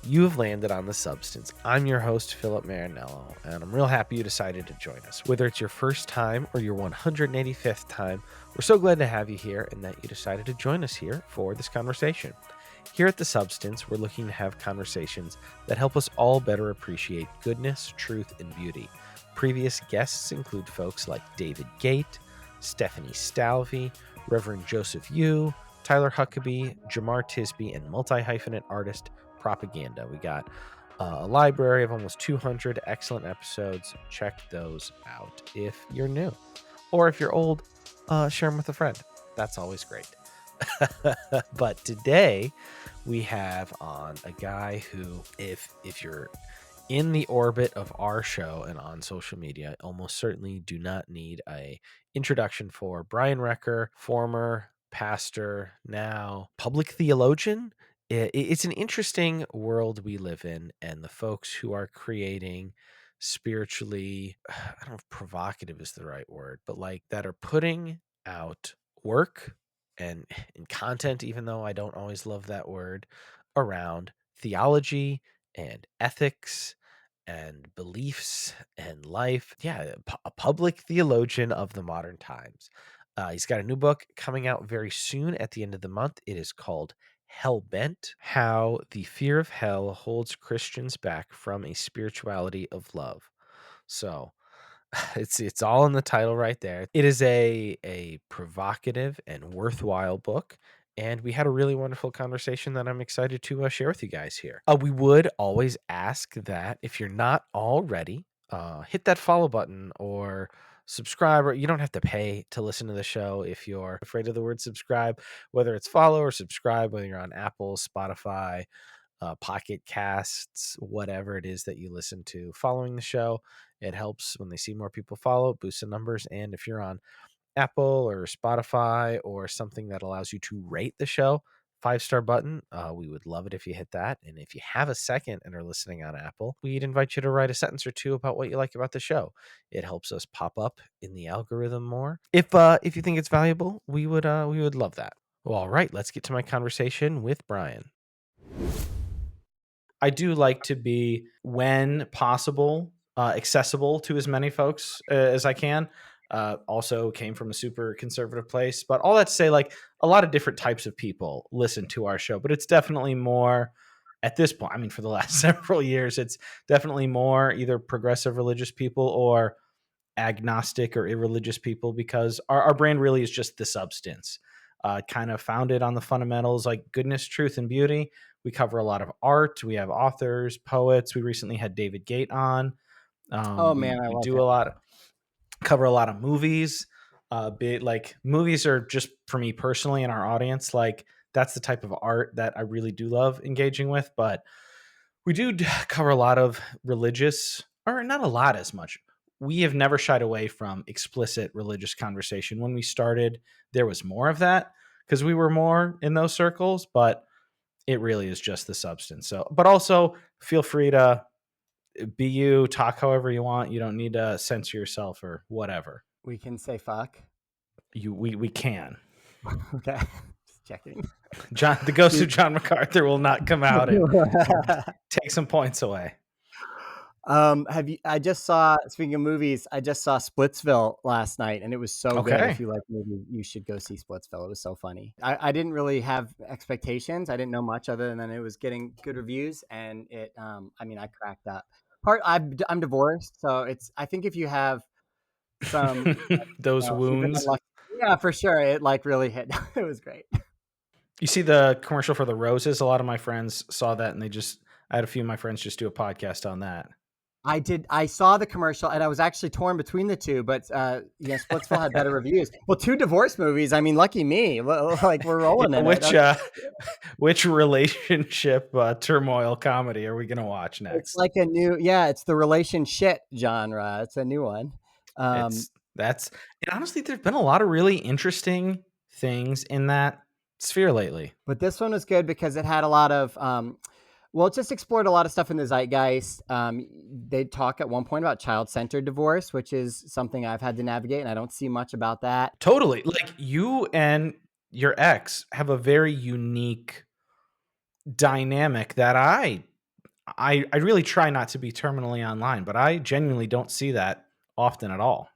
You have landed on The Substance. I'm your host, Philip Marinello, and I'm real happy you decided to join us. Whether it's your first time or your 185th time, we're so glad to have you here and that you decided to join us here for this conversation. Here at The Substance, we're looking to have conversations that help us all better appreciate goodness, truth, and beauty. Previous guests include folks like David Gate, Stephanie Stalvey, Reverend Joseph Yu, Tyler Huckabee, Jamar Tisby, and multi-hyphenate artist Propaganda. We got a library of almost 200 excellent episodes. Check those out if you're new. Or if you're old, share them with a friend. That's always great. But today we have on a guy who, if you're in the orbit of our show and on social media, almost certainly do not need a introduction for Brian Recker, former pastor, now public theologian. It's an interesting world we live in, and the folks who are creating spiritually, I don't know if provocative is the right word, but like that are putting out work and content, even though I don't always love that word, around theology and ethics and beliefs and life. Yeah, a public theologian of the modern times. He's got a new book coming out very soon at the end of the month. It is called Hell-Bent: How the Fear of Hell Holds Christians Back from a Spirituality of Love. So it's all in the title right there. It is a provocative and worthwhile book, and we had a really wonderful conversation that I'm excited to share with you guys here. We would always ask that if you're not already, hit that follow button or subscribe. Or you don't have to pay to listen to the show if you're afraid of the word subscribe, whether it's follow or subscribe, whether you're on Apple, Spotify, Pocket Casts, whatever it is that you listen to. Following the show, it helps when they see more people follow, boosts the numbers. And if you're on Apple or Spotify or something that allows you to rate the show, 5-star button, we would love it if you hit that. And if you have a second and are listening on Apple, we'd invite you to write a sentence or two about what you like about the show. It helps us pop up in the algorithm more. If you think it's valuable, we would love that. Well, all right, let's get to my conversation with Brian. I do like to be, when possible, accessible to as many folks as I can. Also came from a super conservative place, but all that to say, like, a lot of different types of people listen to our show, but it's definitely more at this point. I mean, for the last several years, it's definitely more either progressive religious people or agnostic or irreligious people, because our brand really is just The Substance, kind of founded on the fundamentals like goodness, truth, and beauty. We cover a lot of art. We have authors, poets. We recently had David Gate on. Oh man, I love do it. cover a lot of movies. Like movies are just, for me personally and our audience, like that's the type of art that I really do love engaging with. But we do cover a lot of religious, or not a lot as much. We have never shied away from explicit religious conversation. When we started, there was more of that because we were more in those circles, but it really is just The Substance. So, but also feel free to be you, talk however you want. You don't need to censor yourself or whatever. We can say fuck. We can. Okay, just checking. The ghost of John MacArthur will not come out and take some points away. I just saw, speaking of movies, I just saw Splitsville last night, and it was so good. Okay. If you like movie, you should go see Splitsville. It was so funny. I didn't really have expectations. I didn't know much other than it was getting good reviews, and it. I mean, I cracked up. I'm divorced, so it's. I think if you have some those wounds, yeah, for sure, it like really hit. It was great. You see the commercial for the roses? A lot of my friends saw that, and I had a few of my friends just do a podcast on that. I did. I saw the commercial, and I was actually torn between the two. But Splitsville had better reviews. Well, 2 divorce movies. I mean, lucky me. Like, we're rolling in it. Which relationship turmoil comedy are we gonna watch next? It's like a new, it's the relationship genre. It's a new one. And honestly, there's been a lot of really interesting things in that sphere lately. But this one was good because it had a lot of Well, it just explored a lot of stuff in the zeitgeist. They talk at one point about child-centered divorce, which is something I've had to navigate, and I don't see much about that. Totally. Like you and your ex have a very unique dynamic that I really try not to be terminally online, but I genuinely don't see that often at all.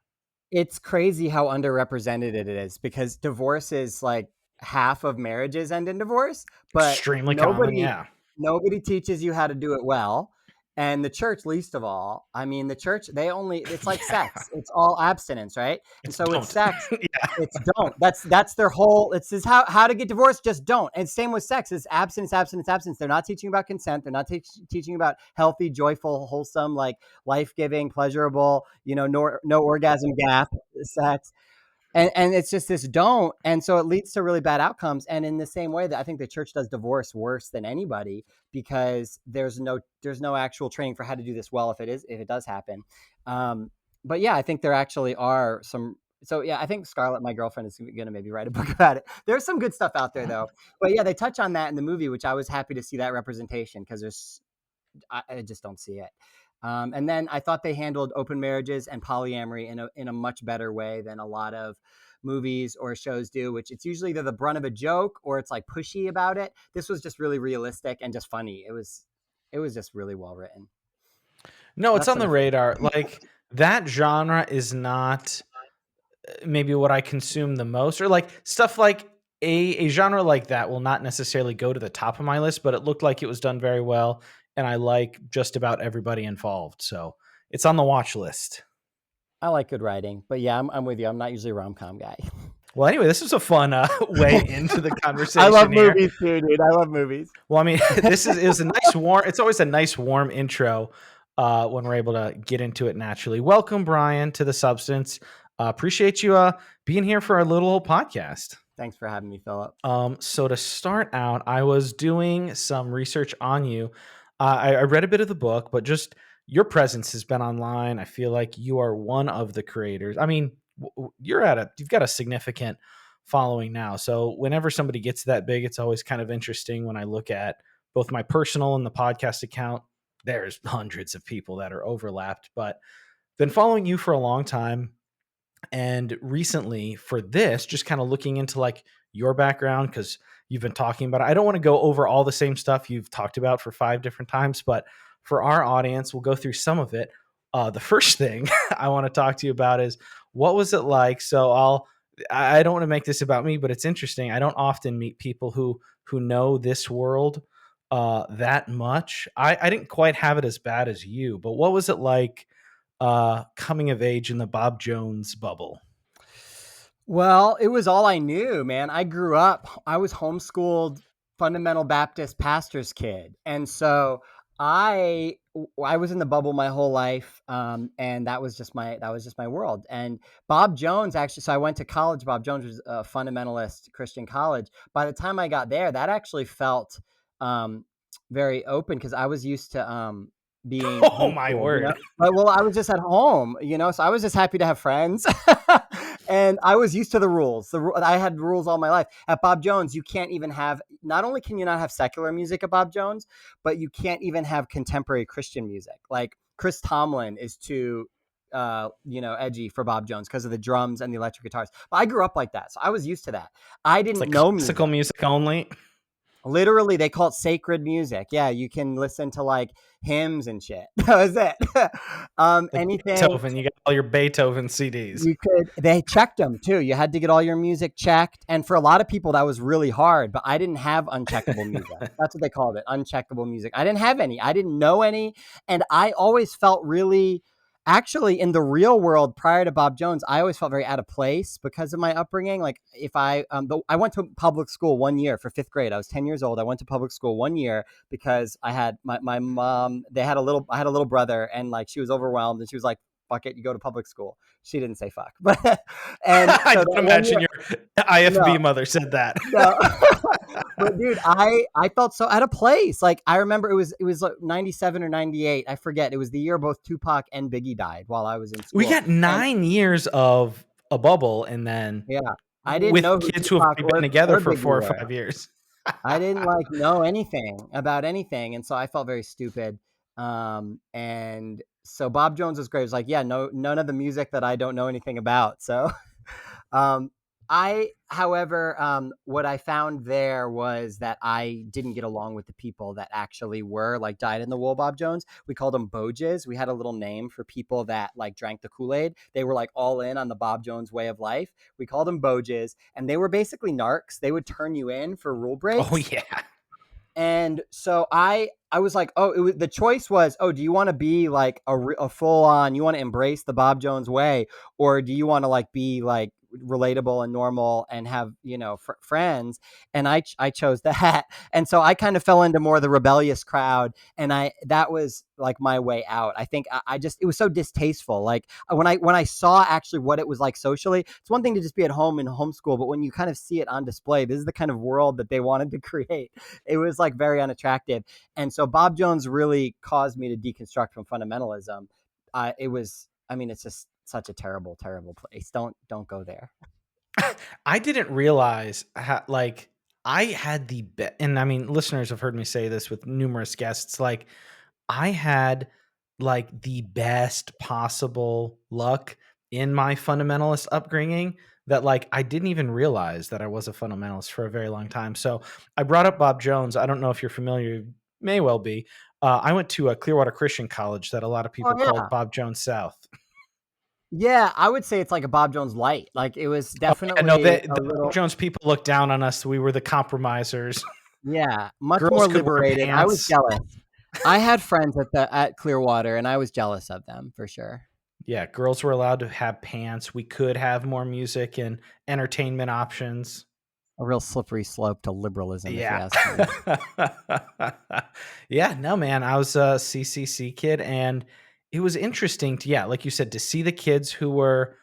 It's crazy how underrepresented it is because divorce is like half of marriages end in divorce, but Extremely common, nobody yeah. nobody teaches you how to do it well. And the church, least of all. I mean, the church, it's like Yeah. sex. It's all abstinence, right? And It's so with don't. sex, Yeah. it's don't. That's their whole. It's just how to get divorced. Just don't. And same with sex. It's abstinence, abstinence, abstinence. They're not teaching about consent. They're not teaching about healthy, joyful, wholesome, like life giving, pleasurable. No orgasm gap sex. And it's just this don't, and so it leads to really bad outcomes. And in the same way that I think the church does divorce worse than anybody, because there's no actual training for how to do this well if it does happen. um but yeah, I think there actually are some. So yeah, I think Scarlett, my girlfriend, is going to maybe write a book about it. There's some good stuff out there though. But yeah, they touch on that in the movie, which I was happy to see that representation, because I just don't see it. And then I thought they handled open marriages and polyamory in a much better way than a lot of movies or shows do, which it's usually either the brunt of a joke or it's like pushy about it. This was just really realistic and just funny. It was just really well written. No, it's That's on what I the think. radar. Like that genre is not maybe what I consume the most, or like stuff like a genre like that will not necessarily go to the top of my list, but it looked like it was done very well, and I like just about everybody involved, so it's on the watch list. I like good writing, but yeah, I'm with you. I'm not usually a rom-com guy. Well, anyway, this was a fun way into the I love conversation here. movies too, dude. I love movies. Well, I mean, it was a nice warm. It's always a nice warm intro when we're able to get into it naturally. Welcome, Brian, to the Substance. Appreciate you being here for our little podcast. Thanks for having me, Philip. So to start out, I was doing some research on you. I read a bit of the book, but just your presence has been online. I feel like you are one of the creators. I mean, you've got a significant following now. So whenever somebody gets that big, it's always kind of interesting when I look at both my personal and the podcast account. There's hundreds of people that are overlapped, but been following you for a long time. And recently for this, just kind of looking into like your background, because you've been talking about it. I don't want to go over all the same stuff you've talked about for 5 different times, but for our audience, we'll go through some of it. The first thing I want to talk to you about is what was it like? I don't want to make this about me, but it's interesting. I don't often meet people who know this world that much. I didn't quite have it as bad as you, but what was it like coming of age in the Bob Jones bubble? Well, it was all I knew, man. I was homeschooled fundamental Baptist pastor's kid. And so I was in the bubble my whole life. And that was just my world. And Bob Jones, actually, so I went to college. Bob Jones was a fundamentalist Christian college. By the time I got there, that actually felt um, very open, because I was used to being Oh my homeschooled, word. Well, I was just at home, so I was just happy to have friends. And I was used to the rules. I had rules all my life. At Bob Jones, you can't even have, not only can you not have secular music at Bob Jones, but you can't even have contemporary Christian music. Like Chris Tomlin is too, edgy for Bob Jones because of the drums and the electric guitars. But I grew up like that, so I was used to that. I It's didn't like know music. classical music only. Literally, they call it sacred music. Yeah, you can listen to like hymns and shit. That was it. Like Anything. Beethoven, you got all your Beethoven CDs. They checked them too. You had to get all your music checked. And for a lot of people, that was really hard, but I didn't have uncheckable music. That's what they called it, uncheckable music. I didn't have any. I didn't know any. And I always felt really, actually, in the real world prior to Bob Jones, I always felt very out of place because of my upbringing. Like I went to public school 1 year for fifth grade. I was 10 years old. I went to public school 1 year because I had my mom, I had a little brother, and like she was overwhelmed and she was like, fuck it, you go to public school. She didn't say fuck, but and I so don't that one imagine year, your IFB no, mother said that. no. But dude, I felt so out of place. Like I remember it was like 97 or 98. I forget. It was the year both Tupac and Biggie died while I was in We school. got And 9 years of a bubble, and then yeah, I didn't with know who kids who have Tupac been or together or for Biggie four or were. 5 years. I didn't like know anything about anything, and so I felt very stupid. And so Bob Jones was great. It was like, yeah, no, none of the music that I don't know anything about. So um, however, what I found there was that I didn't get along with the people that actually were like dyed in the wool Bob Jones. We called them Boges. We had a little name for people that like drank the Kool-Aid. They were like all in on the Bob Jones way of life. We called them Boges, and they were basically narcs. They would turn you in for rule Oh breaks. yeah. And so I was like, oh, the choice was, oh, do you want to be like a full on, you want to embrace the Bob Jones way, or do you want to like be like relatable and normal and have, you know, friends? And I chose that. And so I kind of fell into more of the rebellious crowd, and that was like my way out. I think I just, it was so distasteful. Like when I saw actually what it was like socially, it's one thing to just be at home and homeschool, but when you kind of see it on display, this is the kind of world that they wanted to create. It was like very unattractive. And so Bob Jones really caused me to deconstruct from fundamentalism. It was, I mean, it's just such a terrible, terrible place. Don't go there. I didn't realize how, like, I had the best, and I mean, listeners have heard me say this with numerous guests. Like, I had like the best possible luck in my fundamentalist upbringing that like I didn't even realize that I was a fundamentalist for a very long time. So I brought up Bob Jones. I don't know if you're familiar, you may well be. I went to a Clearwater Christian College that a lot of Oh people called yeah. Bob Jones South. Yeah, I would say it's like a Bob Jones light. Like it was Oh yeah, no, definitely the a Bob little, Jones people looked down on us. We were the compromisers. yeah, much Girls more could wear liberated. I was pants. jealous. I had friends at Clearwater, and I was jealous of them for sure. Yeah, girls were allowed to have pants. We could have more music and entertainment options. A real slippery slope to liberalism, if you Yeah. ask me. Yeah, no, man. I was a CCC kid, and it was interesting to, yeah, like you said, to see the kids who were,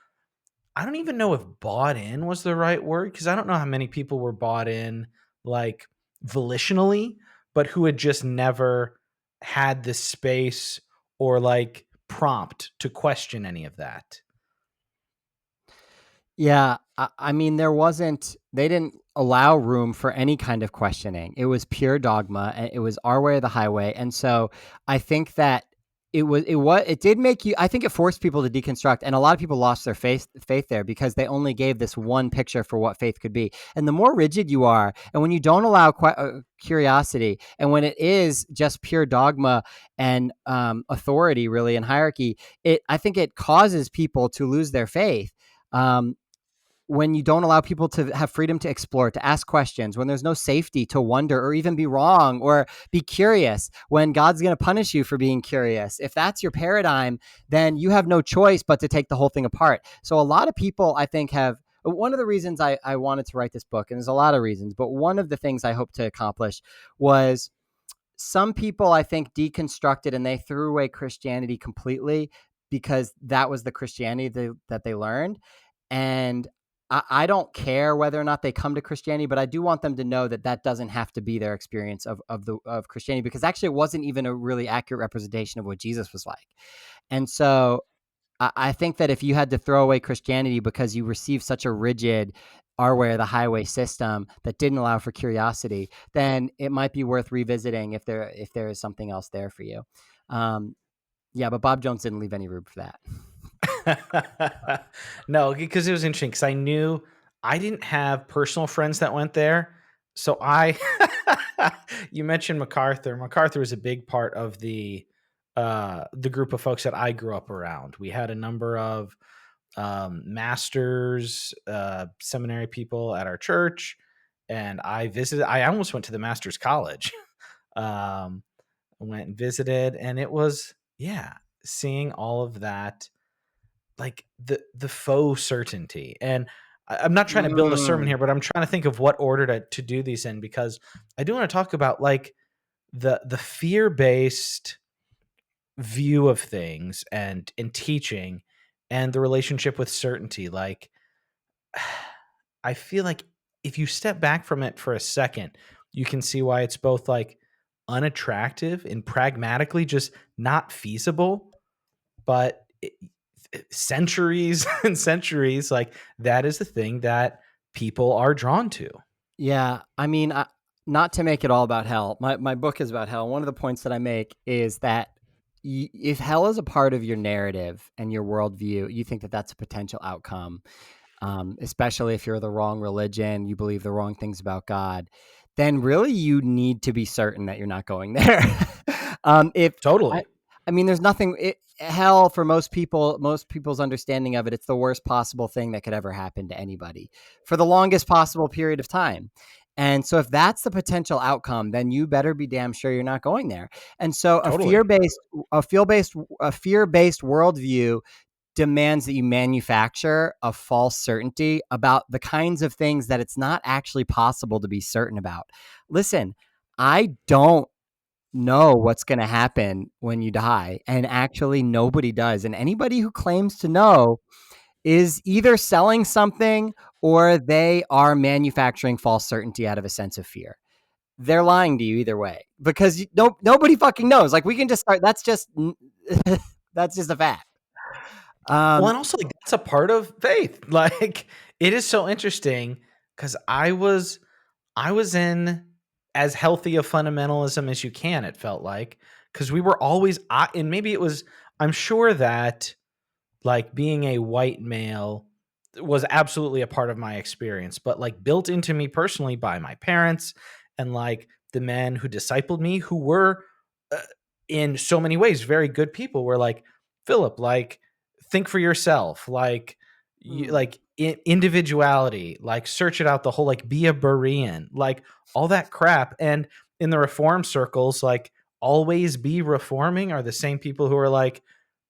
I don't even know if bought in was the right word, because I don't know how many people were bought in like volitionally, but who had just never had the space or like prompt to question any of that. Yeah, I mean, they didn't allow room for any kind of questioning. It was pure dogma, and it was our way or the highway. And so I think that it did make you, I think it forced people to deconstruct. And a lot of people lost their faith there because they only gave this one picture for what faith could be. And the more rigid you are, and when you don't allow curiosity, and when it is just pure dogma and authority, really, and hierarchy, I think it causes people to lose their faith. Um, when you don't allow people to have freedom to explore, to ask questions, when there's no safety to wonder or even be wrong or be curious, when God's going to punish you for being curious, if that's your paradigm, then you have no choice but to take the whole thing apart. So a lot of people, I think, have one of the reasons I wanted to write this book, and there's a lot of reasons, but one of the things I hope to accomplish was some people, I think, deconstructed and they threw away Christianity completely because that was the Christianity that they learned. And I don't care whether or not they come to Christianity, but I do want them to know that that doesn't have to be their experience of Christianity, because actually it wasn't even a really accurate representation of what Jesus was like. And so I think that if you had to throw away Christianity because you received such a rigid our way or the highway system that didn't allow for curiosity, then it might be worth revisiting if there is something else there for you. Um, yeah, but Bob Jones didn't leave any room for that. No, because it was interesting because I knew I didn't have personal friends that went there. So I, you mentioned MacArthur. MacArthur was a big part of the group of folks that I grew up around. We had a number of masters, seminary people at our church, and I visited. I almost went to the master's college. um, Went and visited, and it was, yeah, seeing all of that, like the faux certainty. And I'm not trying to build a sermon Mm. here, but I'm trying to think of what order to do these in, because I do want to talk about like the fear-based view of things and in teaching and the relationship with certainty. Like, I feel like if you step back from it for a second, you can see why it's both like unattractive and pragmatically just not feasible. But centuries and centuries, like, that is the thing that people are drawn to. Yeah, I mean, not to make it all about hell. My book is about hell. One of the points that I make is that if hell is a part of your narrative and your worldview, you think that that's a potential outcome, especially if you're the wrong religion, you believe the wrong things about God, then really you need to be certain that you're not going there. If I, Totally. I mean, there's nothing. Hell for most people, most people's understanding of it, it's the worst possible thing that could ever happen to anybody for the longest possible period of time. And so, if that's the potential outcome, then you better be damn sure you're not going there. And so, Totally. a fear based worldview demands that you manufacture a false certainty about the kinds of things that it's not actually possible to be certain about. Listen, I don't know what's going to happen when you die, and actually nobody does. And anybody who claims to know is either selling something or they are manufacturing false certainty out of a sense of fear. They're lying to you either way, because nobody fucking knows. Like, we can just start. That's just that's just a fact. Well, Um, and also like that's a part of faith. Like it is so interesting because I was in as healthy a fundamentalism as you can, it felt like, because we were always and maybe it was, I'm sure that like being a white male was absolutely a part of my experience, but like built into me personally by my parents and like the men who discipled me, who were uh, in so many ways very good people, were like, Philip, like think for yourself, like hmm, like individuality, like search it out, the whole like be a Berean, like all that crap. And in the reform circles, like always be reforming are the same people who are like,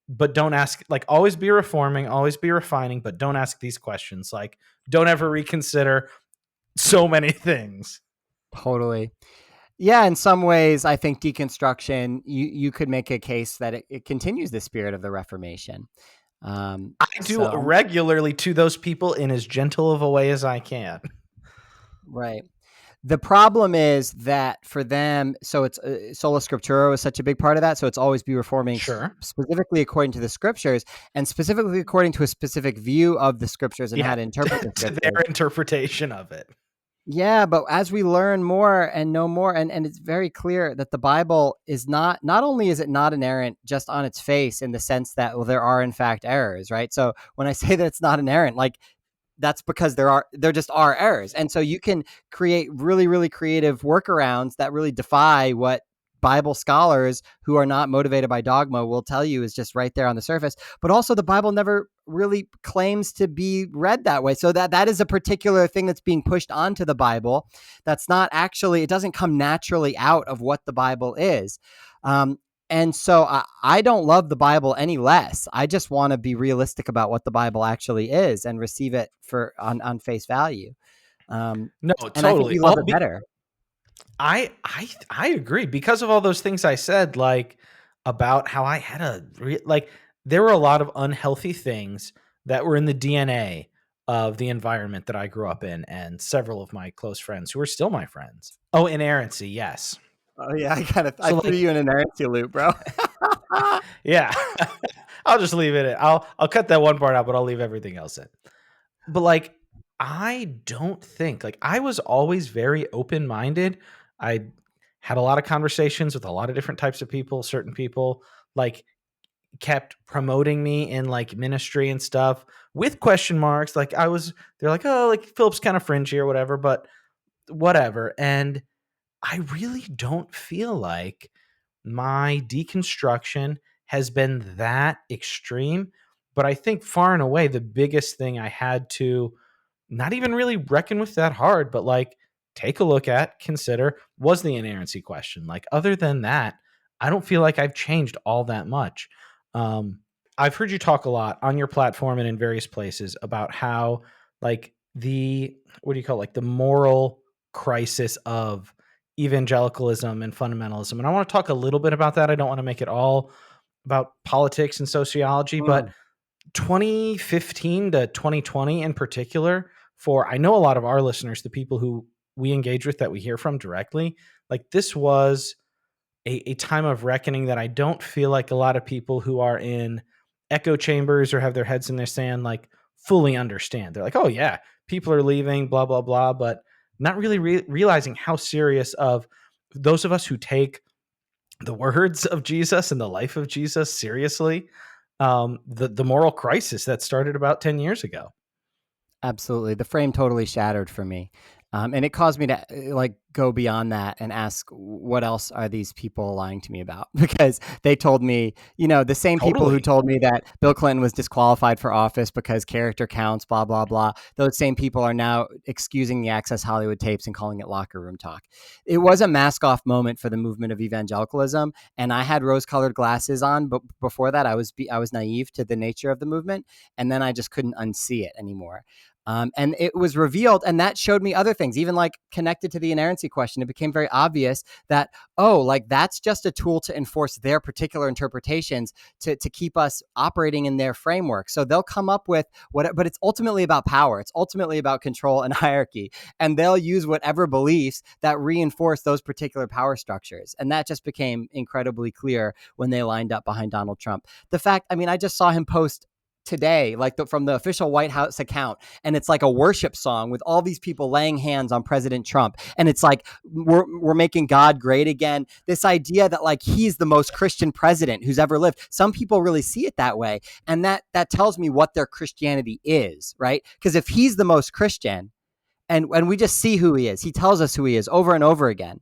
but don't ask, like always be reforming, always be refining, but don't ask these questions, like don't ever reconsider so many things. totally. Yeah, in some ways, I think deconstruction, you could make a case that it continues the spirit of the Reformation. I do So, regularly to those people in as gentle of a way as I can. right. The problem is that for them, so it's sola scriptura was such a big part of that. So it's always be reforming Sure. specifically according to the scriptures, and specifically according to a specific view of the scriptures and Yeah. how to interpret the To their scriptures. interpretation of it. Yeah, but as we learn more and know more, and it's very clear that the Bible is not only is it not inerrant just on its face in the sense that, well, there are in fact errors, right? So when I say that it's not inerrant, like, that's because there just are errors. And so you can create really, really creative workarounds that really defy what Bible scholars who are not motivated by dogma will tell you is just right there on the surface. But also the Bible never really claims to be read that way. So that is a particular thing that's being pushed onto the Bible. That's not actually, it doesn't come naturally out of what the Bible is. Um, and so I don't love the Bible any less. I just want to be realistic about what the Bible actually is and receive it on face value. Um, No, and I think totally. we love it better. I agree because of all those things I said, like about how I had like there were a lot of unhealthy things that were in the DNA of the environment that I grew up in, and several of my close friends who are still my friends. Oh, inerrancy, yes. Oh yeah, I So threw like, you in an inerrancy loop, bro. yeah, I'll just leave it. I'll cut that one part out, but I'll leave everything else in. But like, I don't think, like, I was always very open minded. I had a lot of conversations with a lot of different types of people. Certain people like kept promoting me in like ministry and stuff with question marks. Like they're like, oh, like Philip's kind of fringy or whatever, but whatever. And I really don't feel like my deconstruction has been that extreme. But I think far and away, the biggest thing I had to not even really reckon with that hard, but like take a look at, consider, was the inerrancy question. Like, other than that, I don't feel like I've changed all that much. Um, I've heard you talk a lot on your platform and in various places about how, like, what do you call it? Like the moral crisis of evangelicalism and fundamentalism. And I want to talk a little bit about that. I don't want to make it all about politics and sociology, but Mm, 2015 to 2020 in particular, for I know a lot of our listeners, the people who we engage with that we hear from directly, like this was a time of reckoning that I don't feel like a lot of people who are in echo chambers or have their heads in their sand like fully understand. They're like, oh yeah, people are leaving, blah blah blah, but not really realizing how serious of those of us who take the words of Jesus and the life of Jesus seriously, the moral crisis that started about 10 years ago. Absolutely. The frame totally shattered for me. And it caused me to go beyond that and ask, what else are these people lying to me about? Because they told me, the same people who Totally. told me that Bill Clinton was disqualified for office because character counts, blah, blah, blah. Those same people are now excusing the Access Hollywood tapes and calling it locker room talk. It was a mask off moment for the movement of evangelicalism. And I had rose colored glasses on, but before that I was naive to the nature of the movement. And then I just couldn't unsee it anymore. And it was revealed, and that showed me other things, even like connected to the inerrancy question. It became very obvious that, that's just a tool to enforce their particular interpretations to keep us operating in their framework. So they'll come up with but it's ultimately about power. It's ultimately about control and hierarchy. And they'll use whatever beliefs that reinforce those particular power structures. And that just became incredibly clear when they lined up behind Donald Trump. The fact, I just saw him post today, from the official White House account, and it's like a worship song with all these people laying hands on President Trump, and it's like we're making God great again. This idea that he's the most Christian president who's ever lived. Some people really see it that way, and that tells me what their Christianity is, right? Because if he's the most Christian, and we just see who he is, he tells us who he is over and over again.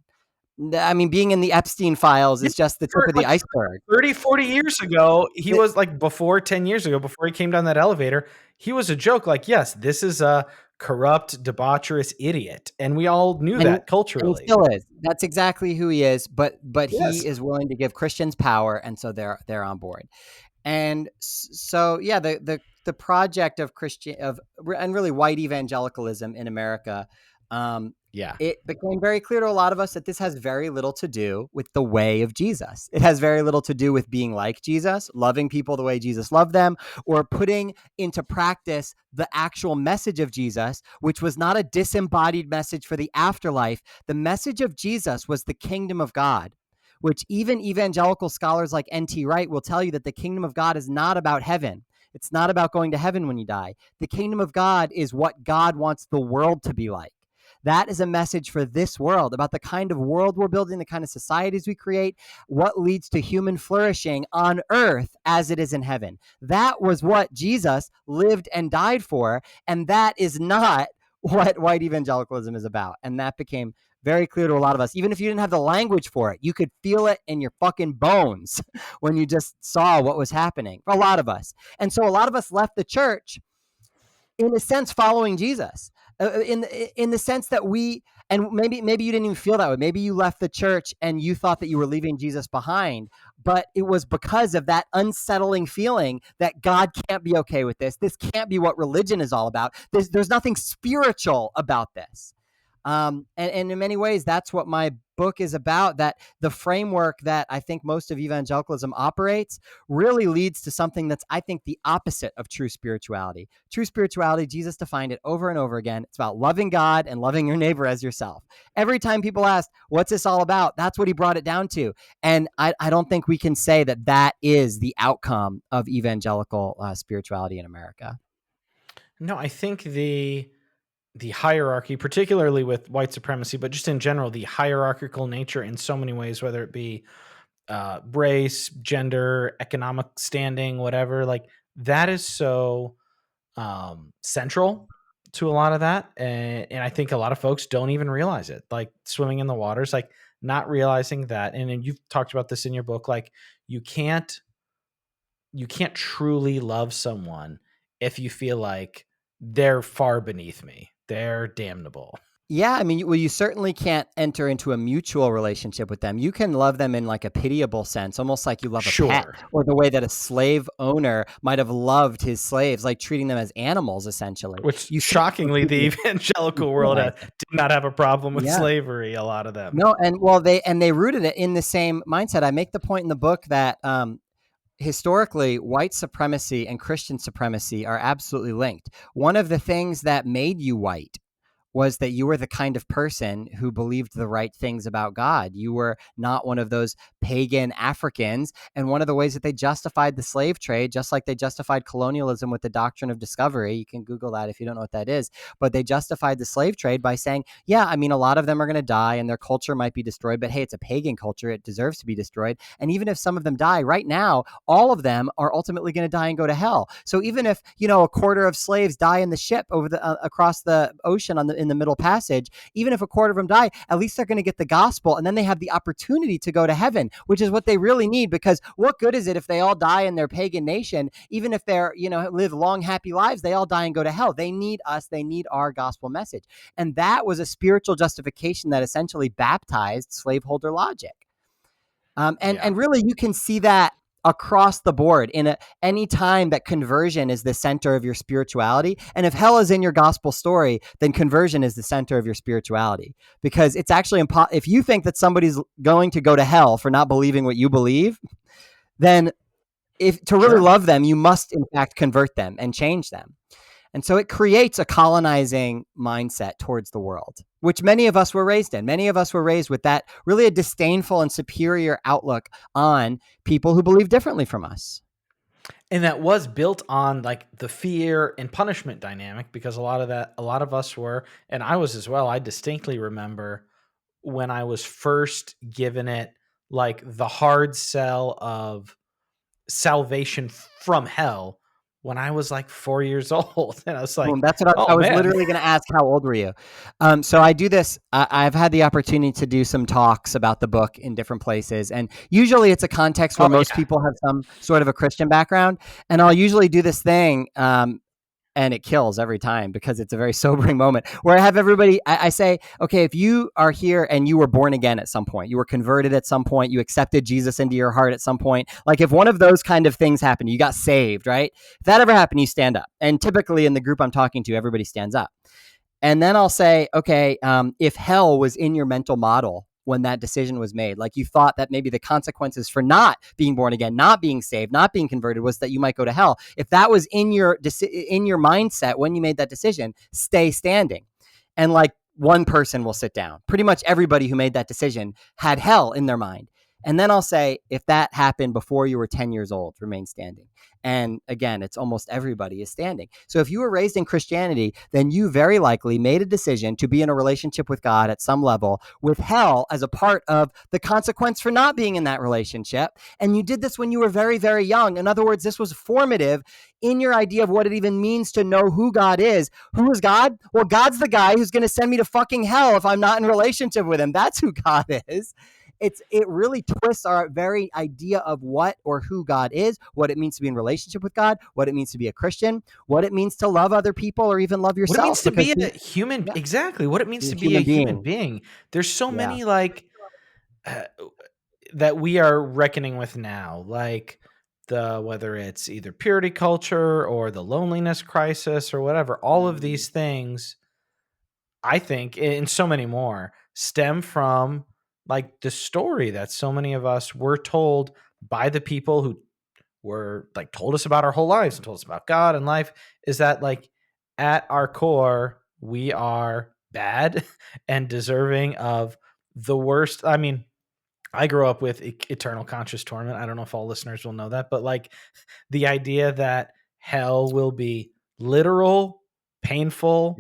Being in the Epstein files is just the tip of the iceberg. 30, 40 years ago, he was before 10 years ago, before he came down that elevator, he was a joke. Yes, this is a corrupt, debaucherous idiot. And we all knew that culturally. He still is. That's exactly who he is. But yes, he is willing to give Christians power. And so they're on board. And so, yeah, the project of and really white evangelicalism in America, it became very clear to a lot of us that this has very little to do with the way of Jesus. It has very little to do with being like Jesus, loving people the way Jesus loved them, or putting into practice the actual message of Jesus, which was not a disembodied message for the afterlife. The message of Jesus was the kingdom of God, which even evangelical scholars like N.T. Wright will tell you that the kingdom of God is not about heaven. It's not about going to heaven when you die. The kingdom of God is what God wants the world to be like. That is a message for this world, about the kind of world we're building, the kind of societies we create, what leads to human flourishing on earth as it is in heaven. That was what Jesus lived and died for, and that is not what white evangelicalism is about. And that became very clear to a lot of us. Even if you didn't have the language for it, you could feel it in your fucking bones when you just saw what was happening for a lot of us. And so a lot of us left the church, in a sense, following Jesus. In the sense that and maybe you didn't even feel that way. Maybe you left the church and you thought that you were leaving Jesus behind, but it was because of that unsettling feeling that God can't be okay with this. This can't be what religion is all about. There's nothing spiritual about this. And in many ways, that's what my book is about, that the framework that I think most of evangelicalism operates really leads to something that's, I think, the opposite of true spirituality. True spirituality, Jesus defined it over and over again. It's about loving God and loving your neighbor as yourself. Every time people ask, what's this all about? That's what he brought it down to. And I don't think we can say that that is the outcome of evangelical spirituality in America. No, I think the hierarchy, particularly with white supremacy, but just in general, the hierarchical nature in so many ways, whether it be race, gender, economic standing, whatever, that is so central to a lot of that. And I think a lot of folks don't even realize it, swimming in the waters, not realizing that. And you've talked about this in your book, you can't truly love someone if you feel like they're far beneath me. They're damnable. Yeah, you certainly can't enter into a mutual relationship with them. You can love them in a pitiable sense, almost like you love a pet, or the way that a slave owner might have loved his slaves, treating them as animals, essentially. Which, shockingly, the evangelical world did not have a problem with slavery, a lot of them. No, and they rooted it in the same mindset. I make the point in the book that historically, white supremacy and Christian supremacy are absolutely linked. One of the things that made you white was that you were the kind of person who believed the right things about God. You were not one of those pagan Africans. And one of the ways that they justified the slave trade, just like they justified colonialism with the doctrine of discovery, you can Google that if you don't know what that is, but they justified the slave trade by saying, yeah, I mean, a lot of them are going to die and their culture might be destroyed, but hey, it's a pagan culture. It deserves to be destroyed. And even if some of them die right now, all of them are ultimately going to die and go to hell. So even if, a quarter of slaves die in the ship over the across the ocean in the Middle Passage, even if a quarter of them die, at least they're going to get the gospel, and then they have the opportunity to go to heaven, which is what they really need. Because what good is it if they all die in their pagan nation? Even if they're, live long, happy lives, they all die and go to hell. They need us. They need our gospel message. And that was a spiritual justification that essentially baptized slaveholder logic. And really, you can see that across the board in any time that conversion is the center of your spirituality. And if hell is in your gospel story, then conversion is the center of your spirituality, because it's actually if you think that somebody's going to go to hell for not believing what you believe, then to really love them, you must in fact convert them and change them. And so it creates a colonizing mindset towards the world, which many of us were raised in. Many of us were raised with that really a disdainful and superior outlook on people who believe differently from us. And that was built on like the fear and punishment dynamic, because a lot of us were, and I was as well. I distinctly remember when I was first given it like the hard sell of salvation from hell when I was like 4 years old. And I was like, that's what I was literally going to ask. How old were you? So I do this. I've had the opportunity to do some talks about the book in different places. And usually it's a context where most people have some sort of a Christian background. And I'll usually do this thing. And it kills every time because it's a very sobering moment where I have everybody, I say, okay, if you are here and you were born again at some point, you were converted at some point, you accepted Jesus into your heart at some point, like if one of those kind of things happened, you got saved, right? If that ever happened, you stand up. And typically in the group I'm talking to, everybody stands up. And then I'll say, okay, if hell was in your mental model when that decision was made, like you thought that maybe the consequences for not being born again, not being saved, not being converted was that you might go to hell. If that was in your mindset when you made that decision, stay standing. And like one person will sit down. Pretty much everybody who made that decision had hell in their mind. And then I'll say, if that happened before you were 10 years old, remain standing. And again, it's almost everybody is standing. So if you were raised in Christianity, then you very likely made a decision to be in a relationship with God at some level, with hell as a part of the consequence for not being in that relationship. And you did this when you were very, very young. In other words, this was formative in your idea of what it even means to know who God is. Who is God? Well, God's the guy who's going to send me to fucking hell if I'm not in a relationship with him. That's who God is. It really twists our very idea of what or who God is, what it means to be in relationship with God, what it means to be a Christian, what it means to love other people or even love yourself. What it means to be a human, exactly. What it means to be a human being. There's so many like that we are reckoning with now, like whether it's either purity culture or the loneliness crisis or whatever. All of these things, I think, and so many more, stem from like the story that so many of us were told by the people who were like told us about our whole lives and told us about God and life, is that like at our core, we are bad and deserving of the worst. I mean, I grew up with eternal conscious torment. I don't know if all listeners will know that, but like the idea that hell will be literal, painful,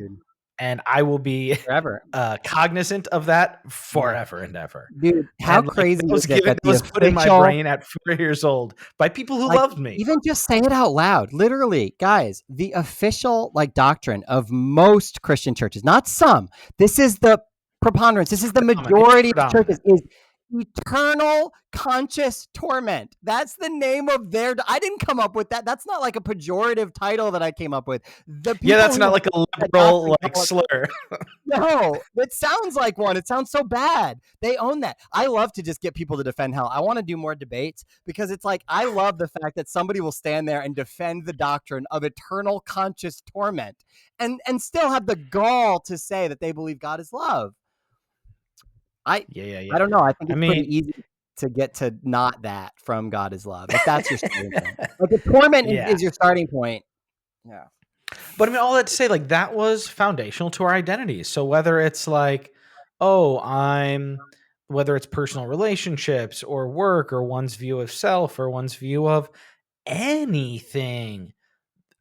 and I will be forever cognizant of that forever and ever. Dude, how crazy was put in my brain at 4 years old by people who loved me. Even just say it out loud. Literally, guys, the official like doctrine of most Christian churches, not some. This is the preponderance. This is the majority of churches is eternal conscious torment. That's the name of their. I didn't come up with that. That's not like a pejorative title that I came up with. That's not like a liberal like slur. No, it sounds like one. It sounds so bad. They own that. I love to just get people to defend hell. I want to do more debates because it's like I love the fact that somebody will stand there and defend the doctrine of eternal conscious torment and still have the gall to say that they believe God is love. I don't know. I think it's pretty easy to get to not that from God is love. If that's your starting point. Like if torment is your starting point. Yeah. But I mean, all that to say, like, that was foundational to our identity. So whether it's like, oh, whether it's personal relationships or work or one's view of self or one's view of anything,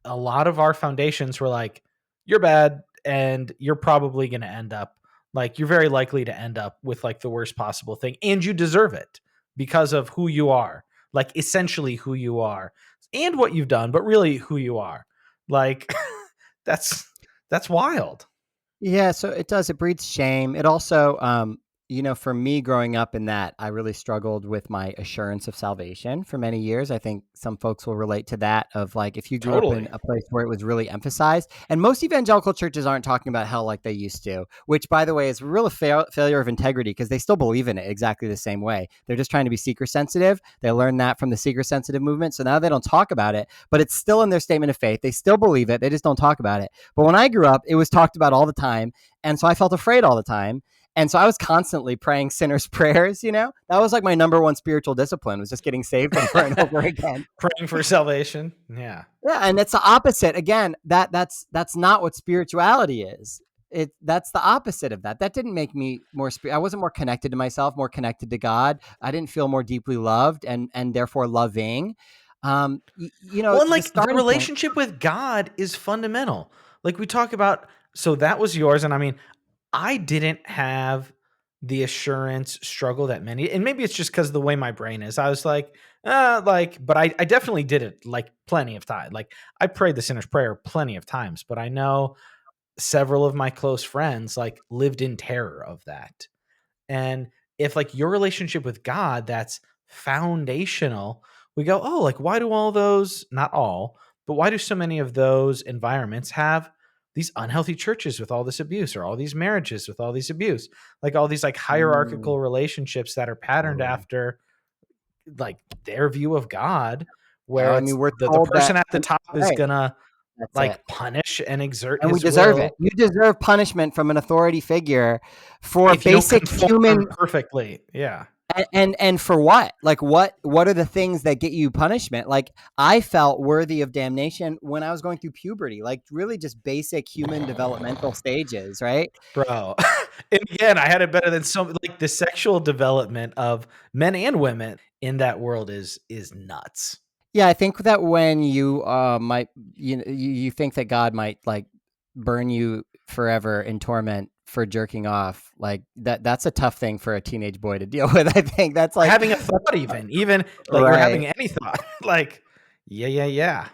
a lot of our foundations were like, you're bad and you're probably going to end up like, you're very likely to end up with like the worst possible thing, and you deserve it because of who you are, like essentially who you are and what you've done, but really who you are. Like that's that's wild. Yeah, so it does. It breeds shame. It also, for me growing up in that, I really struggled with my assurance of salvation for many years. I think some folks will relate to that of like, if you grew up in Totally. a place where it was really emphasized, and most evangelical churches aren't talking about hell like they used to, which by the way is a real failure of integrity because they still believe in it exactly the same way. They're just trying to be seeker sensitive. They learned that from the seeker sensitive movement. So now they don't talk about it, but it's still in their statement of faith. They still believe it. They just don't talk about it. But when I grew up, it was talked about all the time. And so I felt afraid all the time. And so I was constantly praying sinners' prayers, That was like my number one spiritual discipline, was just getting saved over and over again. Praying for salvation. Yeah. Yeah, and it's the opposite. Again, that's not what spirituality is. That's the opposite of that. That didn't make me more I wasn't more connected to myself, more connected to God. I didn't feel more deeply loved and therefore loving. Well, and the like the starting point. relationship with God is fundamental. Like we talk about, so that was yours. And I mean, I didn't have the assurance struggle that many, and maybe it's just because of the way my brain is. I was like, but I definitely did it like plenty of time. Like I prayed the sinner's prayer plenty of times, but I know several of my close friends like lived in terror of that. And if like your relationship with God, that's foundational, we go, oh, like why do all those, not all, but why do so many of those environments have these unhealthy churches with all this abuse, or all these marriages with all these abuse, like all these like hierarchical relationships that are patterned Totally. after like their view of God, Oh, where I it's mean, we're the told that. person at the top is Right. gonna That's it. like punish and exert And we his deserve it. will You deserve punishment from an authority figure for if you don't basic conform human. perfectly. Yeah. And for what? Like what are the things that get you punishment? Like I felt worthy of damnation when I was going through puberty, like really just basic human developmental stages, right? Bro. And again, I had it better than some, like the sexual development of men and women in that world is nuts. Yeah, I think that when you might you think that God might like burn you forever in torment for jerking off, like that's a tough thing for a teenage boy to deal with. I think that's Or like having a thought, even like, or right. having any thought. Like, yeah.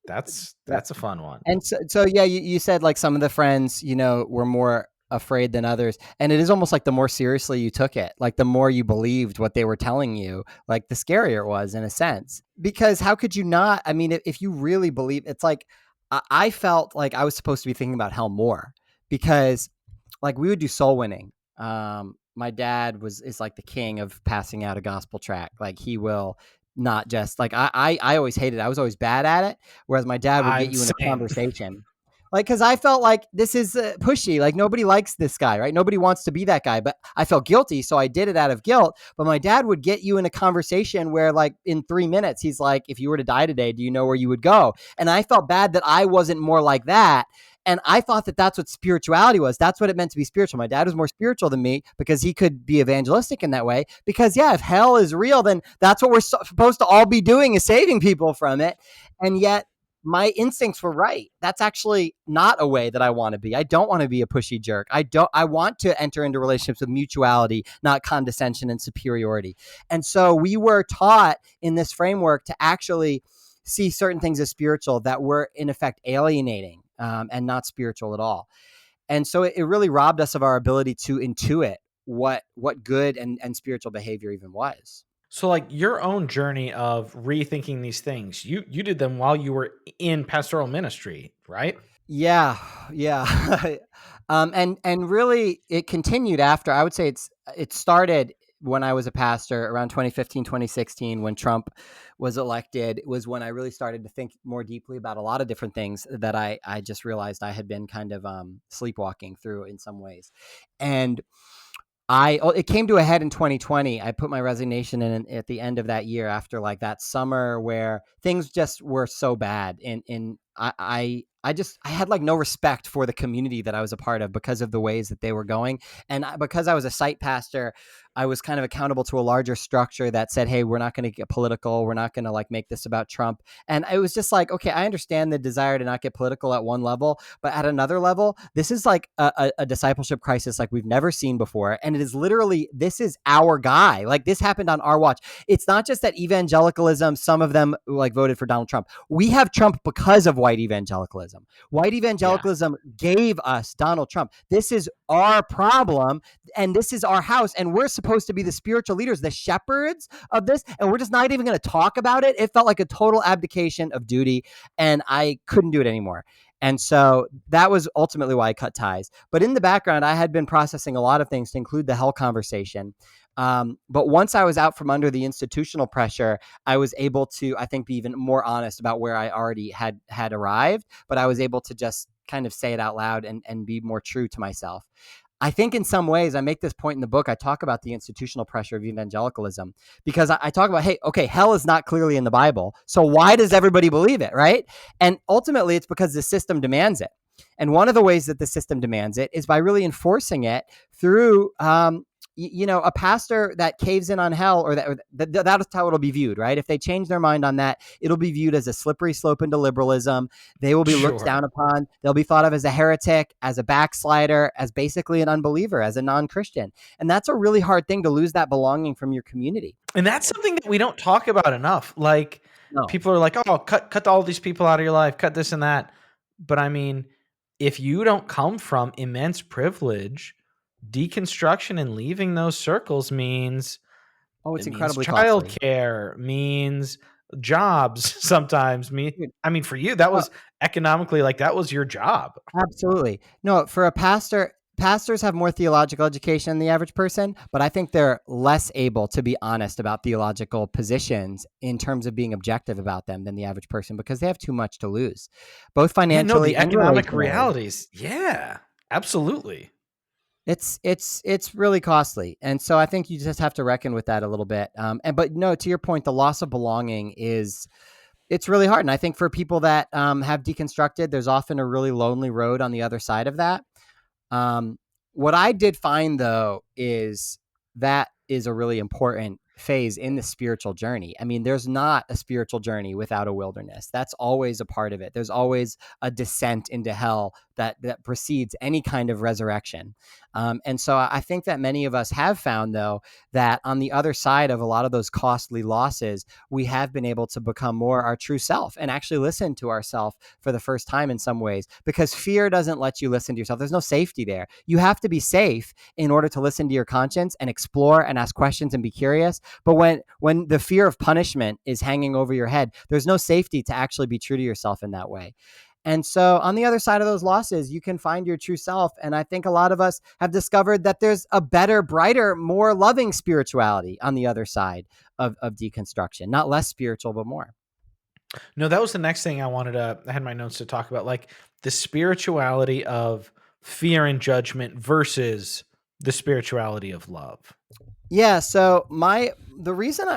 That's a fun one. And so yeah, you said like some of the friends, were more afraid than others. And it is almost like the more seriously you took it, like the more you believed what they were telling you, like the scarier it was in a sense. Because how could you not? I mean, if you really believe, it's like I felt like I was supposed to be thinking about hell more because like we would do soul winning. My dad is like the king of passing out a gospel track. Like he will not just like I always hated it. I was always bad at it. Whereas my dad would get I'm you in a same. conversation. Like, cause I felt like this is pushy. Like nobody likes this guy, right? Nobody wants to be that guy, but I felt guilty. So I did it out of guilt. But my dad would get you in a conversation where like in 3 minutes, he's like, if you were to die today, do you know where you would go? And I felt bad that I wasn't more like that. And I thought that that's what spirituality was. That's what it meant to be spiritual. My dad was more spiritual than me because he could be evangelistic in that way. Because yeah, if hell is real, then that's what we're supposed to all be doing, is saving people from it. And yet my instincts were right. That's actually not a way that I want to be. I don't want to be a pushy jerk. I want to enter into relationships with mutuality, not condescension and superiority. And so we were taught in this framework to actually see certain things as spiritual that were in effect alienating and not spiritual at all. And so it really robbed us of our ability to intuit what good and spiritual behavior even was. So like your own journey of rethinking these things, you did them while you were in pastoral ministry, right? Yeah. And really it continued after. I would say it started when I was a pastor around 2015, 2016, when Trump was elected. It was when I really started to think more deeply about a lot of different things that I just realized I had been kind of sleepwalking through in some ways. And it came to a head in 2020. I put my resignation in at the end of that year after like that summer where things just were so bad. And I I had like no respect for the community that I was a part of because of the ways that they were going. And because I was a site pastor, I was kind of accountable to a larger structure that said, hey, we're not going to get political. We're not going to like make this about Trump. And it was just like, okay, I understand the desire to not get political at one level, but at another level, this is like a discipleship crisis like we've never seen before. And it is literally, this is our guy. Like this happened on our watch. It's not just that evangelicalism, some of them like voted for Donald Trump. We have Trump because of white evangelicalism. White evangelicalism gave us Donald Trump. This is our problem and this is our house. And we're supposed to be the spiritual leaders, the shepherds of this. And we're just not even going to talk about it. It felt like a total abdication of duty. And I couldn't do it anymore. And so that was ultimately why I cut ties. But in the background, I had been processing a lot of things to include the hell conversation. But once I was out from under the institutional pressure, I was able to, I think, be even more honest about where I already had arrived. But I was able to just kind of say it out loud and be more true to myself. I think in some ways, I make this point in the book, I talk about the institutional pressure of evangelicalism because I talk about, hey, okay, hell is not clearly in the Bible. So why does everybody believe it, right? And ultimately, it's because the system demands it. And one of the ways that the system demands it is by really enforcing it through a pastor that caves in on hell, or that's how it'll be viewed, right? If they change their mind on that, it'll be viewed as a slippery slope into liberalism. They will be looked down upon. They'll be thought of as a heretic, as a backslider, as basically an unbeliever, as a non-Christian. And that's a really hard thing, to lose that belonging from your community. And that's something that we don't talk about enough. Like people are like, oh, cut all these people out of your life, cut this and that. But I mean, if you don't come from immense privilege, deconstruction and leaving those circles means it's incredibly childcare, means jobs sometimes. I mean, for you, that was economically, like that was your job. Absolutely. No, for a pastor, pastors have more theological education than the average person, but I think they're less able to be honest about theological positions in terms of being objective about them than the average person, because they have too much to lose, both financially the economic realities. Yeah, absolutely. It's really costly. And so I think you just have to reckon with that a little bit. But no, to your point, the loss of belonging it's really hard. And I think for people that have deconstructed, there's often a really lonely road on the other side of that. What I did find, though, is that is a really important phase in the spiritual journey. I mean, there's not a spiritual journey without a wilderness. That's always a part of it. There's always a descent into hell that precedes any kind of resurrection. And so I think that many of us have found, though, that on the other side of a lot of those costly losses, we have been able to become more our true self and actually listen to ourselves for the first time in some ways, because fear doesn't let you listen to yourself. There's no safety there. You have to be safe in order to listen to your conscience and explore and ask questions and be curious. But when the fear of punishment is hanging over your head, there's no safety to actually be true to yourself in that way. And so on the other side of those losses, you can find your true self. And I think a lot of us have discovered that there's a better, brighter, more loving spirituality on the other side of deconstruction. Not less spiritual, but more. No, that was the next thing I had my notes to talk about, like the spirituality of fear and judgment versus the spirituality of love. Yeah. So the reason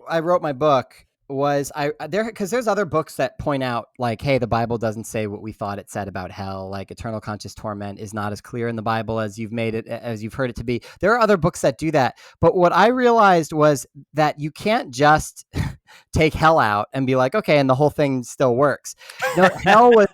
I wrote my book was because there's other books that point out like, hey, the Bible doesn't say what we thought it said about hell. Like eternal conscious torment is not as clear in the Bible as you've heard it to be. There are other books that do that. But what I realized was that you can't just take hell out and be like, okay, and the whole thing still works. No, hell was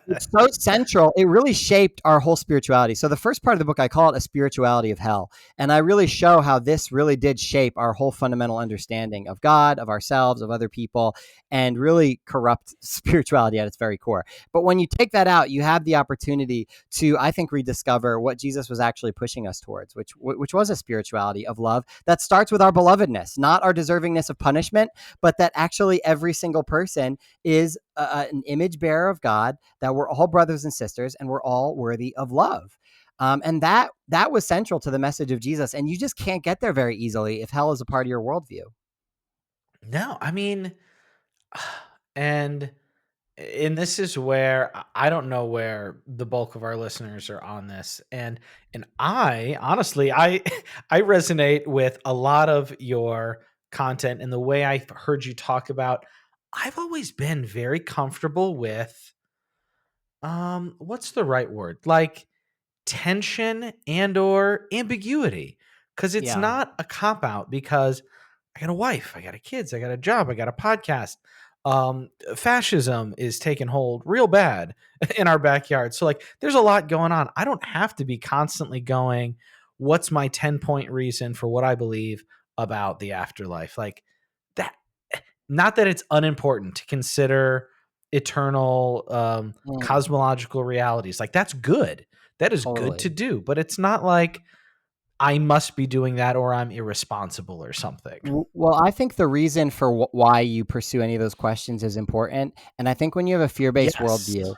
it's so central. It really shaped our whole spirituality. So the first part of the book, I call it a spirituality of hell. And I really show how this really did shape our whole fundamental understanding of God, of ourselves, of other people, and really corrupt spirituality at its very core. But when you take that out, you have the opportunity to, I think, rediscover what Jesus was actually pushing us towards, which was a spirituality of love that starts with our belovedness, not our deservingness of punishment, but that actually every single person is an image bearer of God, that we're all brothers and sisters, and we're all worthy of love. And that was central to the message of Jesus. And you just can't get there very easily if hell is a part of your worldview. No, I mean, and this is where I don't know where the bulk of our listeners are on this. And I honestly, I resonate with a lot of your content and the way I've heard you talk about. I've always been very comfortable with What's the right word? Like tension and or ambiguity, because it's Yeah. not a cop out, because I got a wife, I got a kids, I got a job, I got a podcast. Fascism is taking hold real bad in our backyard. So like there's a lot going on. I don't have to be constantly going, what's my 10-point reason for what I believe about the afterlife? Like that, not that it's unimportant to consider eternal Mm, cosmological realities. Like that's good. That is good to totally. do, but it's not like I must be doing that or I'm irresponsible or something. Well, I think the reason for why you pursue any of those questions is important. And I think when you have a fear-based Yes. worldview,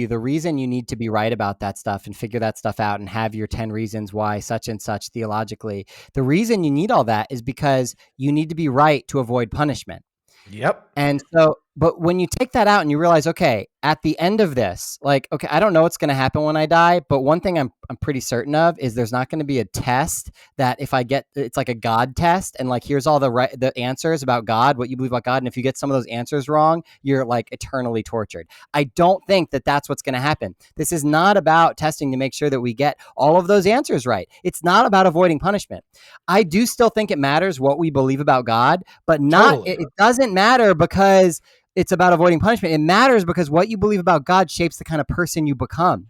the reason you need to be right about that stuff and figure that stuff out and have your 10 reasons why such and such theologically, the reason you need all that is because you need to be right to avoid punishment. Yep. And so, but when you take that out and you realize, okay, at the end of this, like, okay, I don't know what's going to happen when I die, but one thing I'm pretty certain of is there's not going to be a test that if I get, it's like a God test, and like here's all the answers about God, what you believe about God, and if you get some of those answers wrong, you're like eternally tortured. I don't think that that's what's going to happen. This is not about testing to make sure that we get all of those answers right. It's not about avoiding punishment. I do still think it matters what we believe about God, but not Totally. it doesn't matter because it's about avoiding punishment. It matters because what you believe about God shapes the kind of person you become.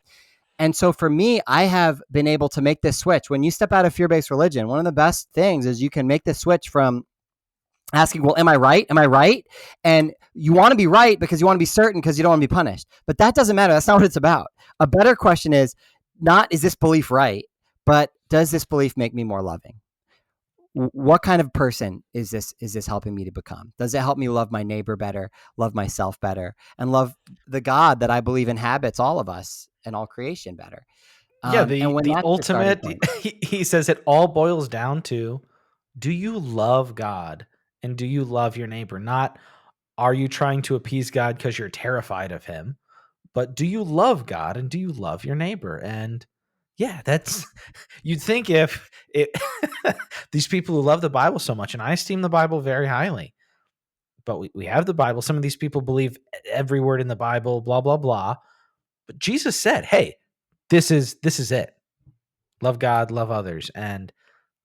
And so for me, I have been able to make this switch. When you step out of fear-based religion, one of the best things is you can make the switch from asking, well, am I right? Am I right? And you want to be right because you want to be certain because you don't want to be punished. But that doesn't matter. That's not what it's about. A better question is not, is this belief right? But does this belief make me more loving? What kind of person is this helping me to become? Does it help me love my neighbor better, love myself better, and love the God that I believe inhabits all of us and all creation better? Yeah, And when the that's your starting ultimate, point, he says it all boils down to, do you love God and do you love your neighbor? Not, are you trying to appease God because you're terrified of him? But do you love God and do you love your neighbor? And yeah, that's you'd think if it these people who love the Bible so much, and I esteem the Bible very highly, but we have the Bible. Some of these people believe every word in the Bible, blah, blah, blah. But Jesus said, hey, this is it. Love God, love others. And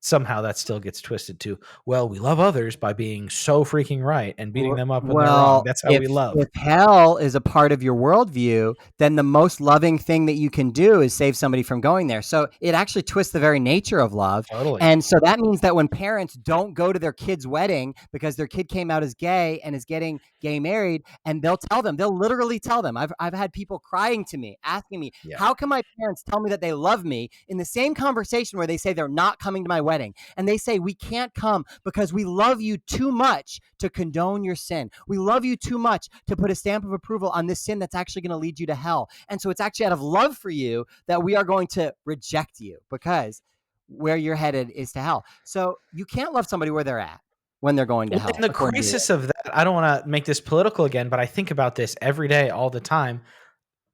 somehow that still gets twisted to, well, we love others by being so freaking right and beating them up when they're wrong. Well, That's how we if love. hell is a part of your worldview, then the most loving thing that you can do is save somebody from going there. So it actually twists the very nature of love. Totally. And so that means that when parents don't go to their kid's wedding because their kid came out as gay and is getting gay married, and they'll literally tell them. I've had people crying to me, asking me, Yeah. how can my parents tell me that they love me in the same conversation where they say they're not coming to my wedding? And they say, we can't come because we love you too much to condone your sin. We love you too much to put a stamp of approval on this sin that's actually going to lead you to hell. And so it's actually out of love for you that we are going to reject you because where you're headed is to hell. So you can't love somebody where they're at when they're going to Well, hell, and the according to you. crisis of that, I don't want to make this political again, but I think about this every day, all the time.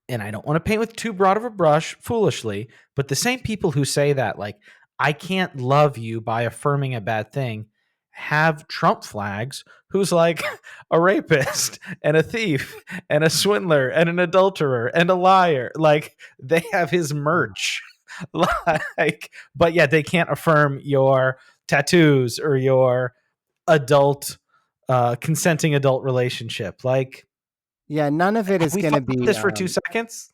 And I don't want to paint with too broad of a brush foolishly, but the same people who say that, like, I can't love you by affirming a bad thing, have Trump flags who's like a rapist and a thief and a swindler and an adulterer and a liar. Like, they have his merch. Like, but yeah, they can't affirm your tattoos or your adult, consenting adult relationship. Like, Yeah, none of it have is we going thought to about be this for 2 seconds?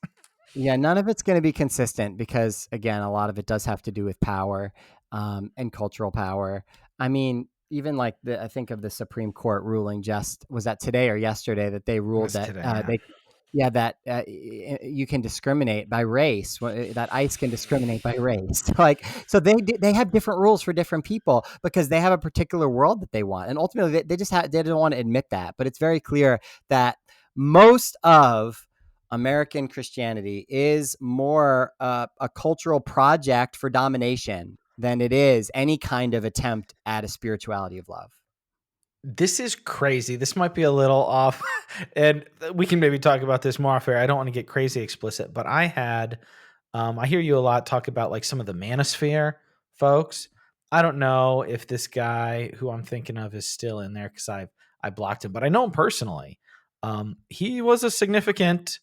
Yeah, none of it's going to be consistent because, again, a lot of it does have to do with power and cultural power. I mean, even like I think of the Supreme Court ruling just was that today or yesterday that they ruled That's that today, yeah. you can discriminate by race. That ICE can discriminate by race. Like, so they have different rules for different people because they have a particular world that they want, and ultimately they don't want to admit that. But it's very clear that most of American Christianity is more a cultural project for domination than it is any kind of attempt at a spirituality of love. This is crazy. This might be a little off, and we can maybe talk about this more off air. I don't want to get crazy explicit, but I hear you a lot talk about like some of the manosphere folks. I don't know if this guy who I'm thinking of is still in there because I blocked him, but I know him personally. He was a significant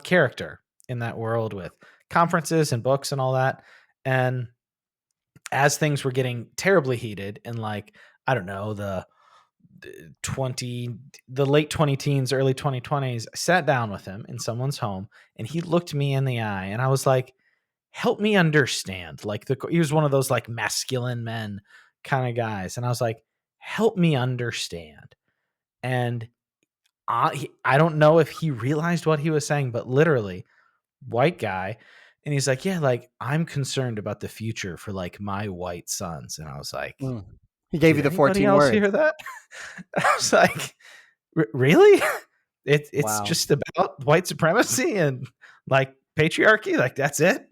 character in that world with conferences and books and all that. And as things were getting terribly heated in, like, I don't know, the 20 the late 20 teens, early 2020s, I sat down with him in someone's home and he looked me in the eye and I was like, help me understand. Like, he was one of those like masculine men kind of guys, and I was like, help me understand. And I don't know if he realized what he was saying, but literally, white guy, and he's like, yeah, like, I'm concerned about the future for like my white sons. And I was like, Mm. He gave did you the anybody 14 else words. hear that? I was like, really? It's Wow. just about white supremacy and like patriarchy? Like, that's it?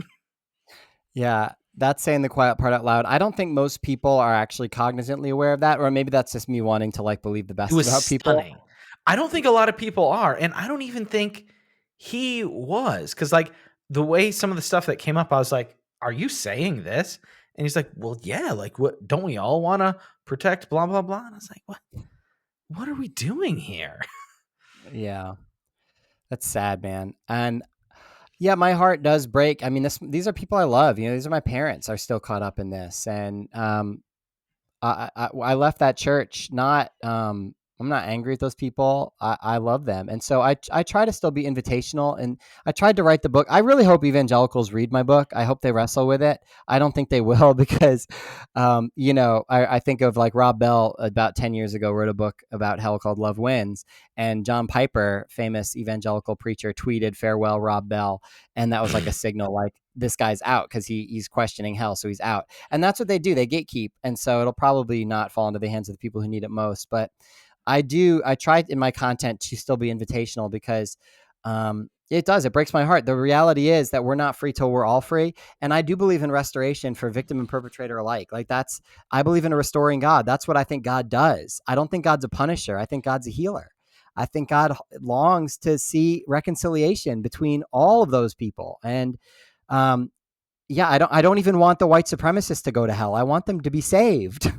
Yeah, that's saying the quiet part out loud. I don't think most people are actually cognizantly aware of that, or maybe that's just me wanting to like believe the It best was about people. stunning. I don't think a lot of people are, and I don't even think he was, because like the way some of the stuff that came up, I was like, "Are you saying this?" And he's like, "Well, yeah. Like, what? Don't we all want to protect blah blah blah?" And I was like, "What? What are we doing here?" Yeah, that's sad, man. And yeah, my heart does break. I mean, these are people I love. You know, these are my parents are still caught up in this, and I left that church not I'm not angry at those people. I love them. And so I try to still be invitational, and I tried to write the book. I really hope evangelicals read my book. I hope they wrestle with it. I don't think they will because, I think of like Rob Bell about 10 years ago wrote a book about hell called Love Wins. And John Piper, famous evangelical preacher, tweeted farewell Rob Bell. And that was like a signal like this guy's out because he's questioning hell. So he's out. And that's what they do. They gatekeep. And so it'll probably not fall into the hands of the people who need it most. But I try in my content to still be invitational because it breaks my heart. The reality is that we're not free till we're all free. And I do believe in restoration for victim and perpetrator alike. I believe in a restoring God. That's what I think God does. I don't think God's a punisher. I think God's a healer. I think God longs to see reconciliation between all of those people. And, yeah, I don't even want the white supremacists to go to hell. I want them to be saved.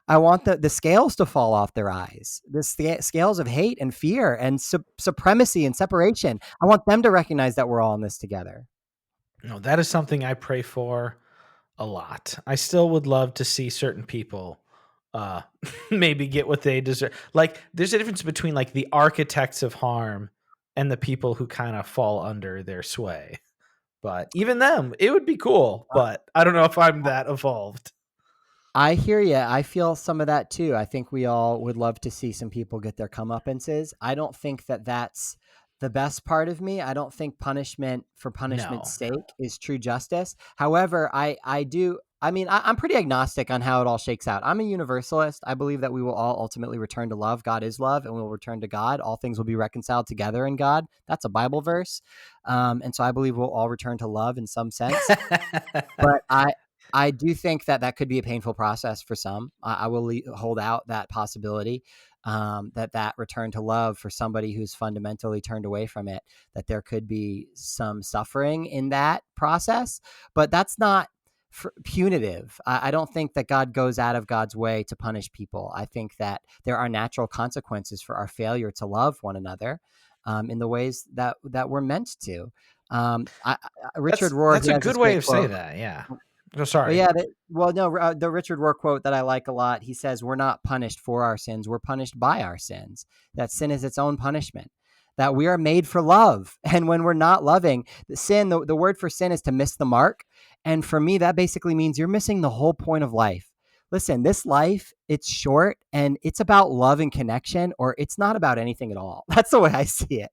I want the scales to fall off their eyes, the scales of hate and fear and supremacy and separation. I want them to recognize that we're all in this together. No, that is something I pray for a lot. I still would love to see certain people uh maybe get what they deserve. Like, there's a difference between like the architects of harm and the people who kind of fall under their sway. But even them, it would be cool, but I don't know if I'm that evolved. I hear you. I feel some of that too. I think we all would love to see some people get their comeuppances. I don't think that that's the best part of me. I don't think punishment for punishment's No. sake is true justice. However, I do. I mean, I'm pretty agnostic on how it all shakes out. I'm a universalist. I believe that we will all ultimately return to love. God is love, and we will return to God. All things will be reconciled together in God. That's a Bible verse. And so I believe we'll all return to love in some sense. But I do think that that could be a painful process for some. I will hold out that possibility, that return to love for somebody who's fundamentally turned away from it, that there could be some suffering in that process. But that's not punitive. I don't think that God goes out of God's way to punish people. I think that there are natural consequences for our failure to love one another in the ways that we're meant to. Richard Rohr, That's he a has good this way great of saying quote. that. Yeah. Oh, But sorry. yeah, no, the Richard Rohr quote that I like a lot. He says, "We're not punished for our sins; we're punished by our sins. That sin is its own punishment. That we are made for love, and when we're not loving, the word for sin is to miss the mark. And for me, that basically means you're missing the whole point of life. Listen, this life, it's short and it's about love and connection, or it's not about anything at all. That's the way I see it.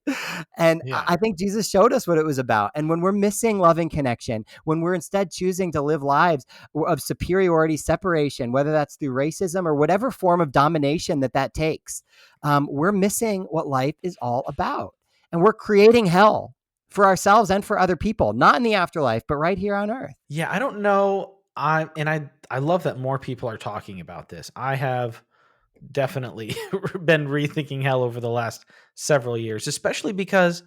And Yeah. I think Jesus showed us what it was about. And when we're missing love and connection, when we're instead choosing to live lives of superiority, separation, whether that's through racism or whatever form of domination that takes, we're missing what life is all about. And we're creating hell for ourselves and for other people, not in the afterlife, but right here on earth. Yeah, I don't know. I love that more people are talking about this. I have definitely been rethinking hell over the last several years, especially because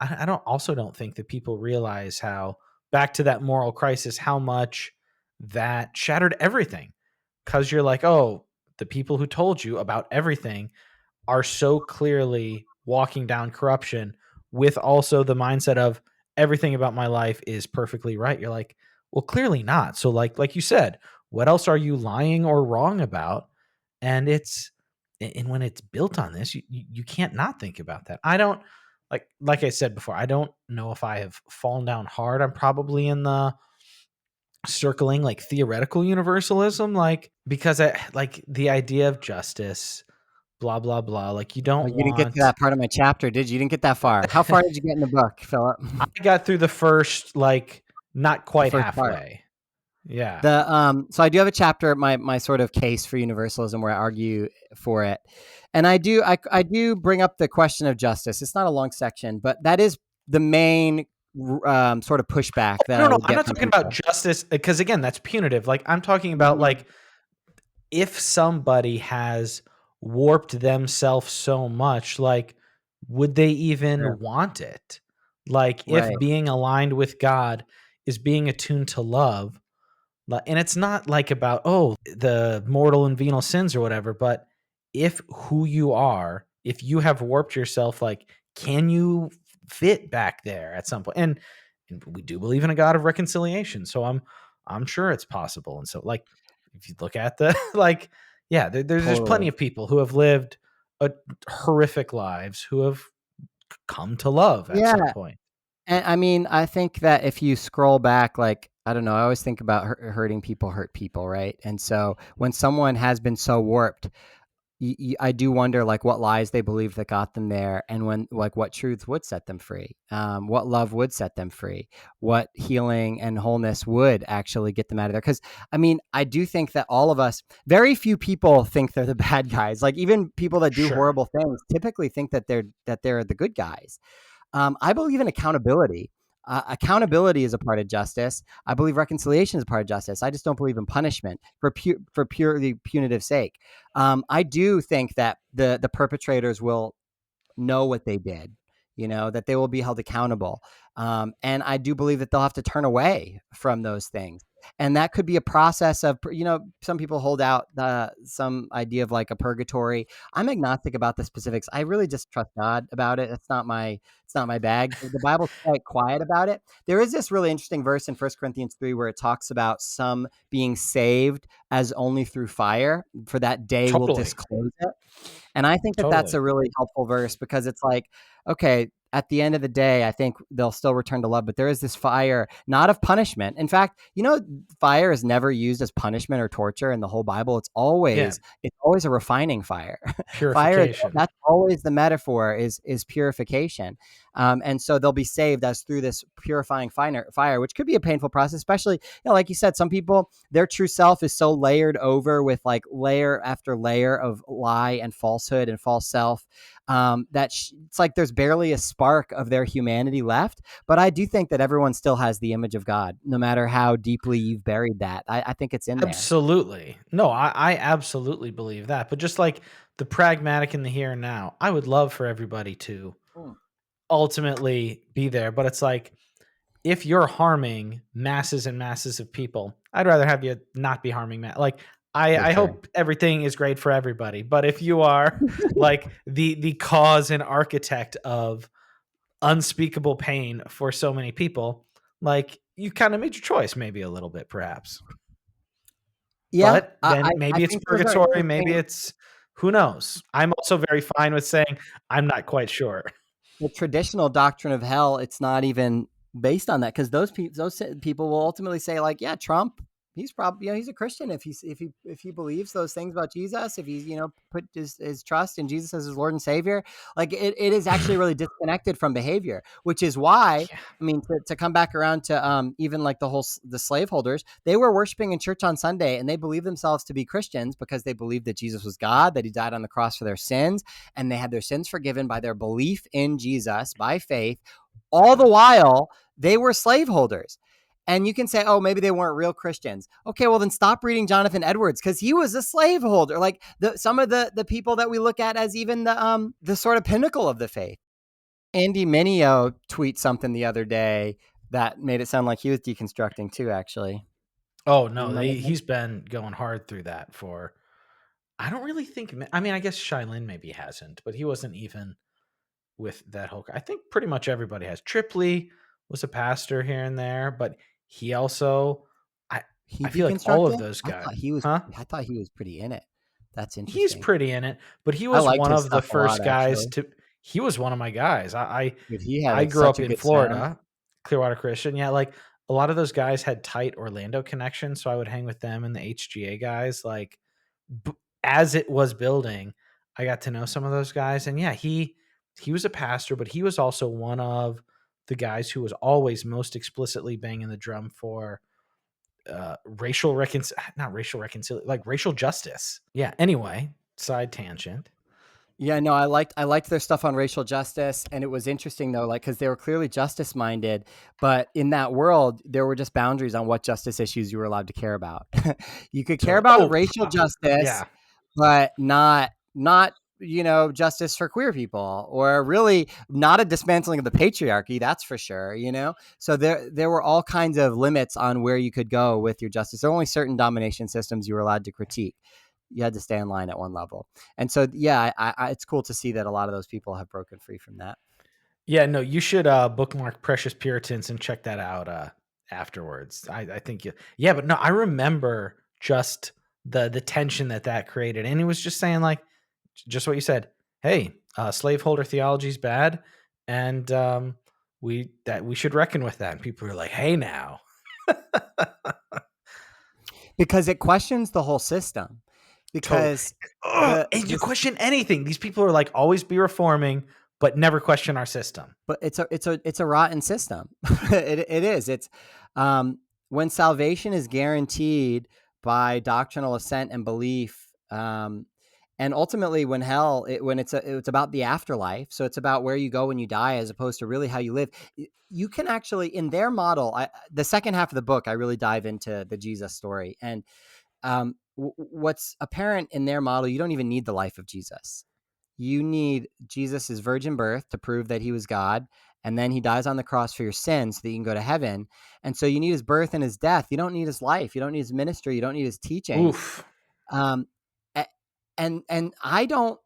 I don't think that people realize how, back to that moral crisis, how much that shattered everything. Because you're like, oh, the people who told you about everything are so clearly walking down corruption with also the mindset of everything about my life is perfectly right. You're like, well, clearly not. So like you said, what else are you lying or wrong about? And when it's built on this, you can't not think about that. I don't like I said before, I don't know if I have fallen down hard. I'm probably in the circling like theoretical universalism, like because I like the idea of justice, blah blah blah. Like you Oh, don't you didn't get to want. that part of my chapter, did you? You didn't get that far. How far did you get in the book, Philip? I got through the first like not The quite first part. halfway. Yeah. So I do have a chapter, my sort of case for universalism, where I argue for it, and I do bring up the question of justice. It's not a long section, but that is the main sort of pushback that No, I no, would I'm get not from talking about people. justice because again, that's punitive. Like I'm talking about Mhm. like if somebody has warped themselves so much, like would they Sure. even want it? Like if Right. being aligned with God is being attuned to love, and it's not like about the mortal and venal sins or whatever, but if who you are, if you have warped yourself, like can you fit back there at some point? And we do believe in a God of reconciliation, so I'm sure it's possible. And so like if you look at the like yeah, there's plenty Totally. of people who have lived horrific lives who have come to love at Yeah. some point. And I mean, I think that if you scroll back, like, I don't know, I always think about hurting people hurt people, right? And so when someone has been so warped, I do wonder, like, what lies they believe that got them there, and when, like, what truths would set them free, what love would set them free, what healing and wholeness would actually get them out of there. Because I mean, I do think that all of us, very few people think they're the bad guys. Like even people that do Sure. horrible things typically think that they're the good guys. I believe in accountability. Accountability is a part of justice. I believe reconciliation is a part of justice. I just don't believe in punishment for purely punitive sake. I do think that the perpetrators will know what they did, that they will be held accountable. And I do believe that they'll have to turn away from those things. And that could be a process of, some people hold out some idea of like a purgatory. I'm agnostic about the specifics. I really just trust God about it. It's not my bag. The Bible's quite quiet about it. There is this really interesting verse in 1 Corinthians 3 where it talks about some being saved as only through fire, for that day will Totally. disclose it. And I think that that's Totally. a really helpful verse because it's like, okay, at the end of the day, I think they'll still return to love, but there is this fire, not of punishment. In fact, fire is never used as punishment or torture in the whole Bible. Yeah. It's always a refining fire. Fire, Purification. that's always the metaphor is purification. And so they'll be saved as through this purifying fire, which could be a painful process, especially, like you said, some people, their true self is so layered over with like layer after layer of lie and falsehood and false self, that it's like there's barely a spark of their humanity left. But I do think that everyone still has the image of God, no matter how deeply you've buried that. I think it's in there. Absolutely. No, I absolutely believe that. But just like the pragmatic in the here and now, I would love for everybody to Mm. ultimately be there. But it's like if you're harming masses and masses of people, I'd rather have you not be harming like For I sure. hope everything is great for everybody. But if you are like the cause and architect of unspeakable pain for so many people, like you kind of made your choice, maybe a little bit, perhaps. Yeah, But I then I maybe it's think there's an purgatory, maybe interesting, it's who knows? I'm also very fine with saying I'm not quite sure. the traditional doctrine of hell, it's not even based on that, because those people will ultimately say like, yeah, Trump, he's probably, he's a Christian if he believes those things about Jesus, if he's, put his trust in Jesus as his Lord and Savior. Like it is actually really disconnected from behavior, which is why, Yeah. I mean, to come back around to even like the slaveholders, they were worshiping in church on Sunday and they believed themselves to be Christians because they believed that Jesus was God, that he died on the cross for their sins, and they had their sins forgiven by their belief in Jesus by faith. All the while, they were slaveholders. And you can say, oh, maybe they weren't real Christians. Okay, well, then stop reading Jonathan Edwards because he was a slaveholder. Like some of the people that we look at as even the sort of pinnacle of the faith. Andy Mineo tweeted something the other day that made it sound like he was deconstructing too, actually. Oh You no, remember that? he's been going hard through that for I don't really think. I mean, I guess Shailin maybe hasn't, but he wasn't even with that whole. I think pretty much everybody has. Tripley was a pastor here and there, but he also. I He I feel like all of deconstructed? those guys, huh? I thought he was pretty in it. That's He's interesting. pretty in it, but he I was liked one his of the stuff a lot, first guys actually. to. He was one of my guys. Dude, he had I grew such up a in good sound. Florida, Clearwater Christian. Yeah, like a lot of those guys had tight Orlando connections, so I would hang with them and the HGA guys. Like b- as it was building, I got to know some of those guys, and yeah, he was a pastor, but he was also one of the guys who was always most explicitly banging the drum for not racial reconciliation, like racial justice. Yeah. Anyway, side tangent. Yeah, no, I liked their stuff on racial justice, and it was interesting though, like because they were clearly justice minded, but in that world, there were just boundaries on what justice issues you were allowed to care about. You could care Totally. about Oh, racial justice, yeah. but not justice for queer people, or really not a dismantling of the patriarchy. That's for sure. So there were all kinds of limits on where you could go with your justice. There were only certain domination systems you were allowed to critique. You had to stay in line at one level. And so, yeah, it's cool to see that a lot of those people have broken free from that. Yeah, no, you should bookmark Precious Puritans and check that out afterwards. I think yeah, but no, I remember just the tension that created, and it was just saying like just what you said. Hey, slaveholder theology is bad, and we should reckon with that. And people are like, hey, now, Because it questions the whole system. totally. Because And you question anything. These people are like always be reforming, but never question our system. but it's a rotten system. It is. It's when salvation is guaranteed by doctrinal assent and belief, and ultimately when when it's about the afterlife. So it's about where you go when you die, as opposed to really how you live. You can actually, in their model, the second half of the book, I really dive into the Jesus story, and what's apparent in their model, you don't even need the life of Jesus. You need Jesus's virgin birth to prove that he was God, and then he dies on the cross for your sins so that you can go to heaven. And so you need his birth and his death. You don't need his life. You don't need his ministry. You don't need his teachings. Oof. Um, and I don't.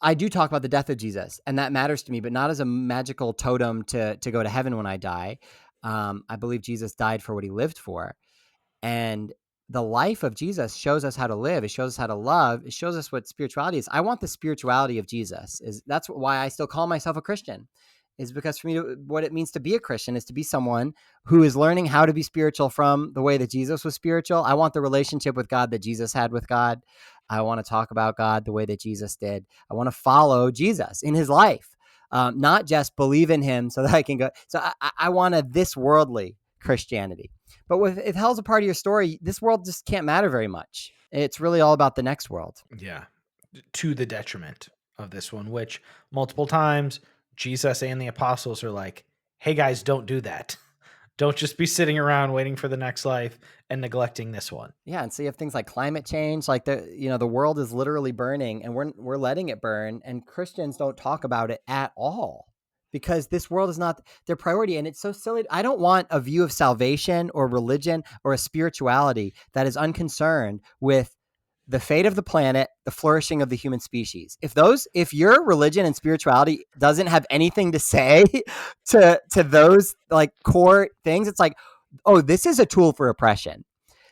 I do talk about the death of Jesus, and that matters to me, but not as a magical totem to go to heaven when I die. I believe Jesus died for what he lived for. And the life of Jesus shows us how to live. It shows us how to love. It shows us what spirituality is. I want the spirituality of Jesus. That's why I still call myself a Christian, is because for me, what it means to be a Christian is to be someone who is learning how to be spiritual from the way that Jesus was spiritual. I want the relationship with God that Jesus had with God. I want to talk about God the way that Jesus did. I want to follow Jesus in his life, not just believe in him so that I can go. So I want a this worldly Christianity. But if hell's a part of your story, this world just can't matter very much. It's really all about the next world. Yeah. To the detriment of this one, which multiple times Jesus and the apostles are like, hey guys, don't do that. Don't just be sitting around waiting for the next life and neglecting this one. Yeah, and so you have things like climate change, like the world is literally burning, and we're letting it burn, and Christians don't talk about it at all because this world is not their priority, and it's so silly. I don't want a view of salvation or religion or a spirituality that is unconcerned with the fate of the planet, the flourishing of the human species. If your religion and spirituality doesn't have anything to say to those like core things, it's like, oh, this is a tool for oppression.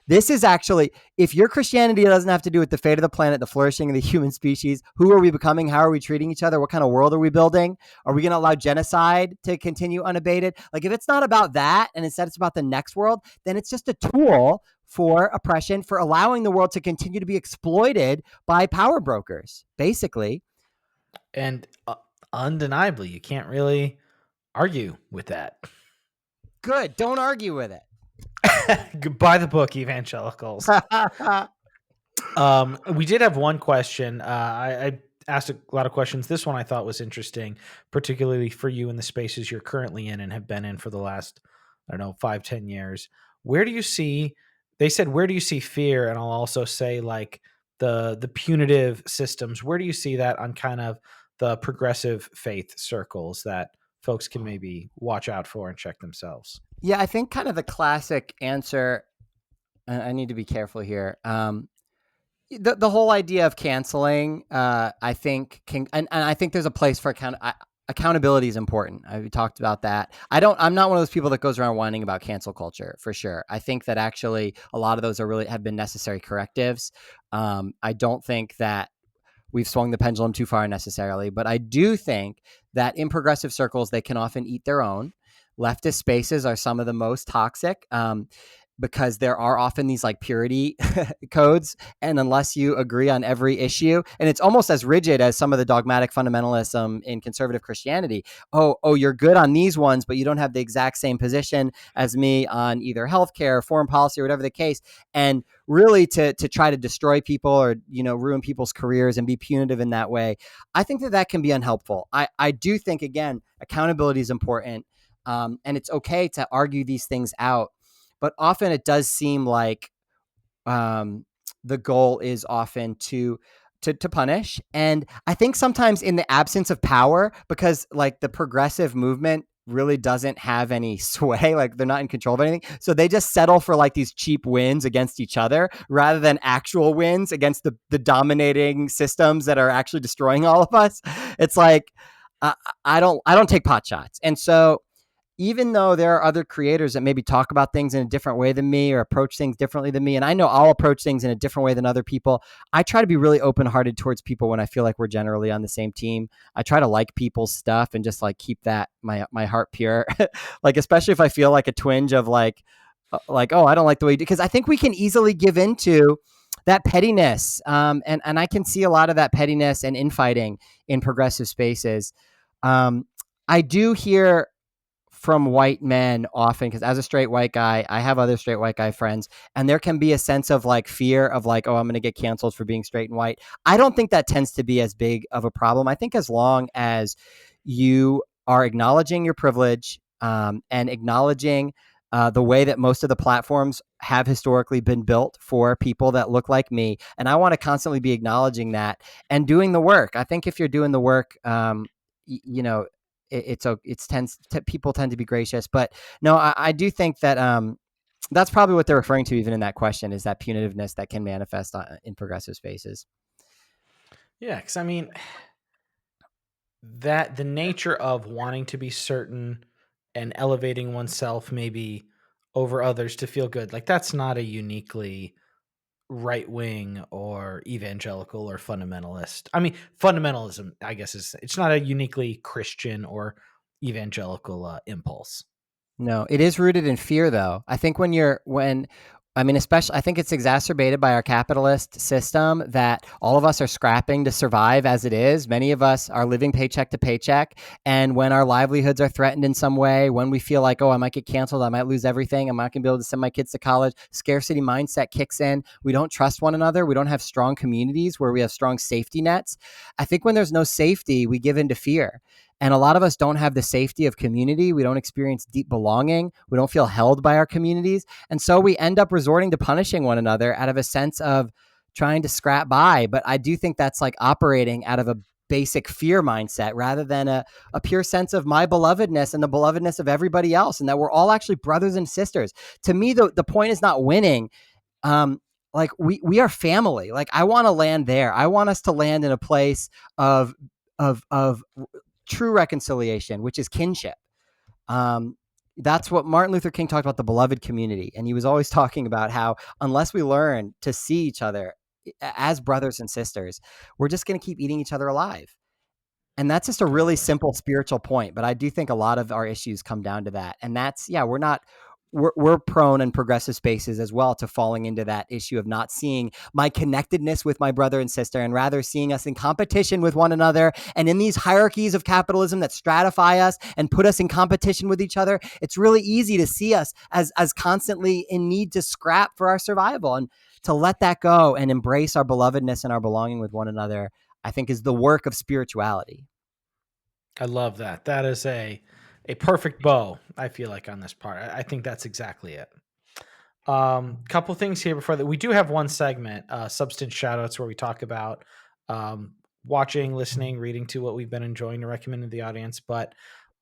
This is actually, if your Christianity doesn't have to do with the fate of the planet, the flourishing of the human species, who are we becoming? How are we treating each other? What kind of world are we building? Are we going to allow genocide to continue unabated? Like, if it's not about that, and instead it's about the next world, then it's just a tool for oppression, for allowing the world to continue to be exploited by power brokers, basically. And undeniably, you can't really argue with that. Good. Don't argue with it. Buy the book, evangelicals. We did have one question. I asked a lot of questions. This one I thought was interesting, particularly for you in the spaces you're currently in and have been in for the last, I don't know, 5-10 years. Where do you see, they said, where do you see fear? And I'll also say like the punitive systems. Where do you see that on kind of the progressive faith circles that folks can maybe watch out for and check themselves? Yeah, I think kind of the classic answer, I need to be careful here. The whole idea of canceling, I think and I think there's a place for accountability is important. We talked about that. I'm not one of those people that goes around whining about cancel culture, for sure. I think that actually a lot of those have been necessary correctives. I don't think that we've swung the pendulum too far necessarily, but I do think that in progressive circles, they can often eat their own. Leftist spaces are some of the most toxic. Because there are often these like purity codes, and unless you agree on every issue, and it's almost as rigid as some of the dogmatic fundamentalism in conservative Christianity. Oh, you're good on these ones, but you don't have the exact same position as me on either healthcare, foreign policy, or whatever the case. And really to try to destroy people or, ruin people's careers and be punitive in that way, I think that can be unhelpful. I do think, again, accountability is important, and it's okay to argue these things out. But often it does seem like the goal is often to punish. And I think sometimes in the absence of power, because like the progressive movement really doesn't have any sway, like they're not in control of anything. So they just settle for like these cheap wins against each other rather than actual wins against the dominating systems that are actually destroying all of us. It's like, I don't take pot shots. And so even though there are other creators that maybe talk about things in a different way than me or approach things differently than me, and I know I'll approach things in a different way than other people, I try to be really open-hearted towards people when I feel like we're generally on the same team. I try to like people's stuff and just like keep that my heart pure. Like, especially if I feel like a twinge of like, oh, I don't like the way you do, because I think we can easily give into that pettiness. And I can see a lot of that pettiness and infighting in progressive spaces. I do hear from white men often, because as a straight white guy, I have other straight white guy friends, and there can be a sense of like fear of like, oh, I'm going to get canceled for being straight and white. I don't think that tends to be as big of a problem. I think as long as you are acknowledging your privilege, and acknowledging the way that most of the platforms have historically been built for people that look like me, and I want to constantly be acknowledging that and doing the work. I think if you're doing the work, you know, people tend to be gracious. But no, I do think that that's probably what they're referring to even in that question, is that punitiveness that can manifest in progressive spaces. Yeah, because I mean, that the nature of wanting to be certain and elevating oneself maybe over others to feel good, like that's not a uniquely right wing or evangelical or fundamentalist. I mean, fundamentalism, I guess, it's not a uniquely Christian or evangelical impulse. No, it is rooted in fear, though. I think especially, I think it's exacerbated by our capitalist system that all of us are scrapping to survive as it is. Many of us are living paycheck to paycheck. And when our livelihoods are threatened in some way, when we feel like, oh, I might get canceled, I might lose everything, I'm not going to be able to send my kids to college, scarcity mindset kicks in. We don't trust one another. We don't have strong communities where we have strong safety nets. I think when there's no safety, we give into fear. And a lot of us don't have the safety of community. We don't experience deep belonging. We don't feel held by our communities. And so we end up resorting to punishing one another out of a sense of trying to scrap by. But I do think that's like operating out of a basic fear mindset rather than a pure sense of my belovedness and the belovedness of everybody else, and that we're all actually brothers and sisters. To me, the point is not winning. Like we are family. Like I want to land there. I want us to land in a place of true reconciliation, which is kinship. That's what Martin Luther King talked about, the beloved community. And he was always talking about how unless we learn to see each other as brothers and sisters, we're just going to keep eating each other alive. And that's just a really simple spiritual point. But I do think a lot of our issues come down to that. And that's, we're prone in progressive spaces as well to falling into that issue of not seeing my connectedness with my brother and sister, and rather seeing us in competition with one another. And in these hierarchies of capitalism that stratify us and put us in competition with each other, it's really easy to see us as constantly in need to scrap for our survival. And to let that go and embrace our belovedness and our belonging with one another, I think is the work of spirituality. I love that. That is a perfect bow, I feel like, on this part. I think that's exactly it. Couple things here before that. We do have one segment, substance shoutouts, where we talk about watching, listening, reading to what we've been enjoying to recommend to the audience. But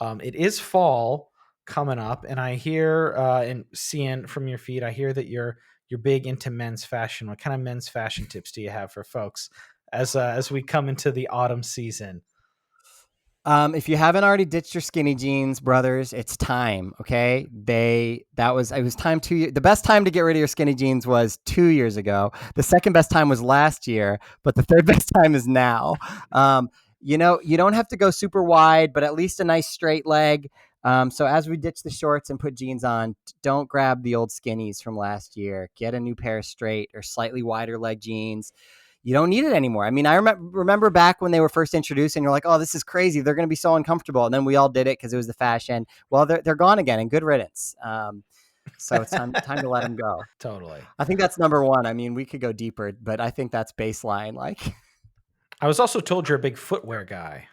it is fall coming up, and I hear and seeing from your feed, I hear that you're you're big into men's fashion. What kind of men's fashion tips do you have for folks as we come into the autumn season? If you haven't already ditched your skinny jeans, brothers, it's time. Okay, it was time the best time to get rid of your skinny jeans was 2 years ago. The second best time was last year, but the third best time is now. You don't have to go super wide, but at least a nice straight leg. So as we ditch the shorts and put jeans on, don't grab the old skinnies from last year. Get a new pair of straight or slightly wider leg jeans. You don't need it anymore. I mean, I remember back when they were first introduced and you're like, oh, this is crazy. They're going to be so uncomfortable. And then we all did it because it was the fashion. Well, they're gone again, and good riddance. So it's time to let them go. Totally. I think that's number one. I mean, we could go deeper, but I think that's baseline. Like, I was also told you're a big footwear guy.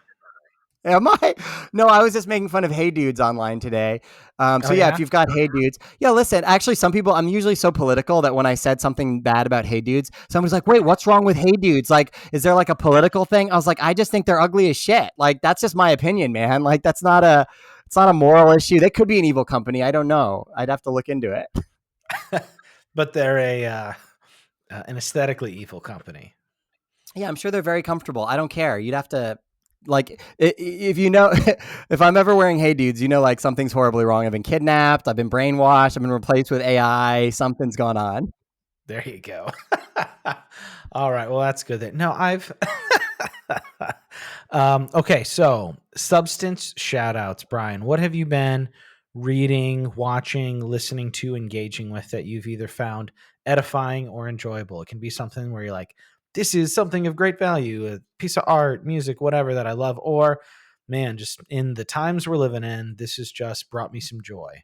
am I? No, I was just making fun of Hey Dudes online today. So yeah, if you've got Hey Dudes, yeah, listen, actually some people, I'm usually so political that when I said something bad about Hey Dudes, somebody's like, wait, what's wrong with Hey Dudes? Like, is there like a political thing? I was like, I just think they're ugly as shit. Like, that's just my opinion, man. Like, it's not a moral issue. They could be an evil company. I don't know. I'd have to look into it. But they're an aesthetically evil company. Yeah, I'm sure they're very comfortable. I don't care. You'd have to, like, if you know, if I'm ever wearing Hey Dudes, like something's horribly wrong. I've been kidnapped. I've been brainwashed. I've been replaced with AI. Something's gone on. There you go. All right. Well, that's good. No, I've. Okay. So, substance shoutouts, Brian. What have you been reading, watching, listening to, engaging with that you've either found edifying or enjoyable? It can be something where you're like, this is something of great value, a piece of art, music, whatever that I love, or man, just in the times we're living in, this has just brought me some joy.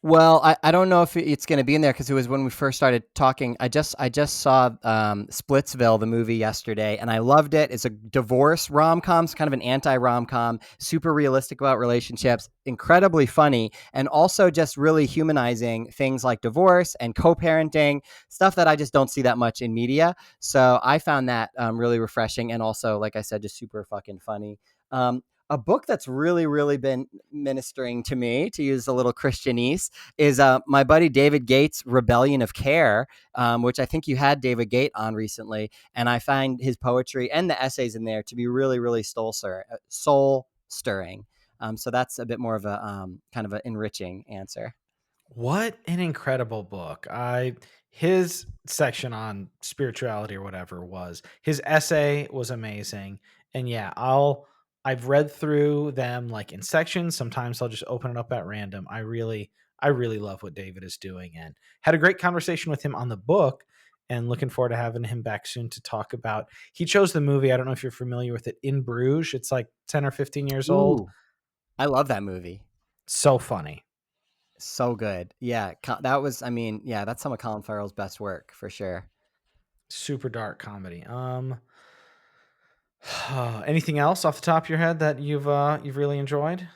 Well, I don't know if it's going to be in there because it was when we first started talking. I just saw Splitsville, the movie, yesterday, and I loved it. It's a divorce rom-com, it's kind of an anti-rom-com, super realistic about relationships, incredibly funny, and also just really humanizing things like divorce and co-parenting, stuff that I just don't see that much in media. So I found that really refreshing, and also, like I said, just super fucking funny. A book that's really, really been ministering to me, to use a little Christianese, is my buddy David Gates' Rebellion of Care, which I think you had David Gate on recently. And I find his poetry and the essays in there to be really, really soul stirring. So that's a bit more of a kind of an enriching answer. What an incredible book. His section on spirituality or whatever his essay was amazing. And yeah, I've read through them like in sections. Sometimes I'll just open it up at random. I really love what David is doing, and had a great conversation with him on the book, and looking forward to having him back soon to talk about. He chose the movie. I don't know if you're familiar with it, In Bruges. It's like 10 or 15 years old. Ooh, I love that movie. So funny. So good. Yeah, that was, I mean, yeah, that's some of Colin Farrell's best work for sure. Super dark comedy. Anything else off the top of your head that you've really enjoyed?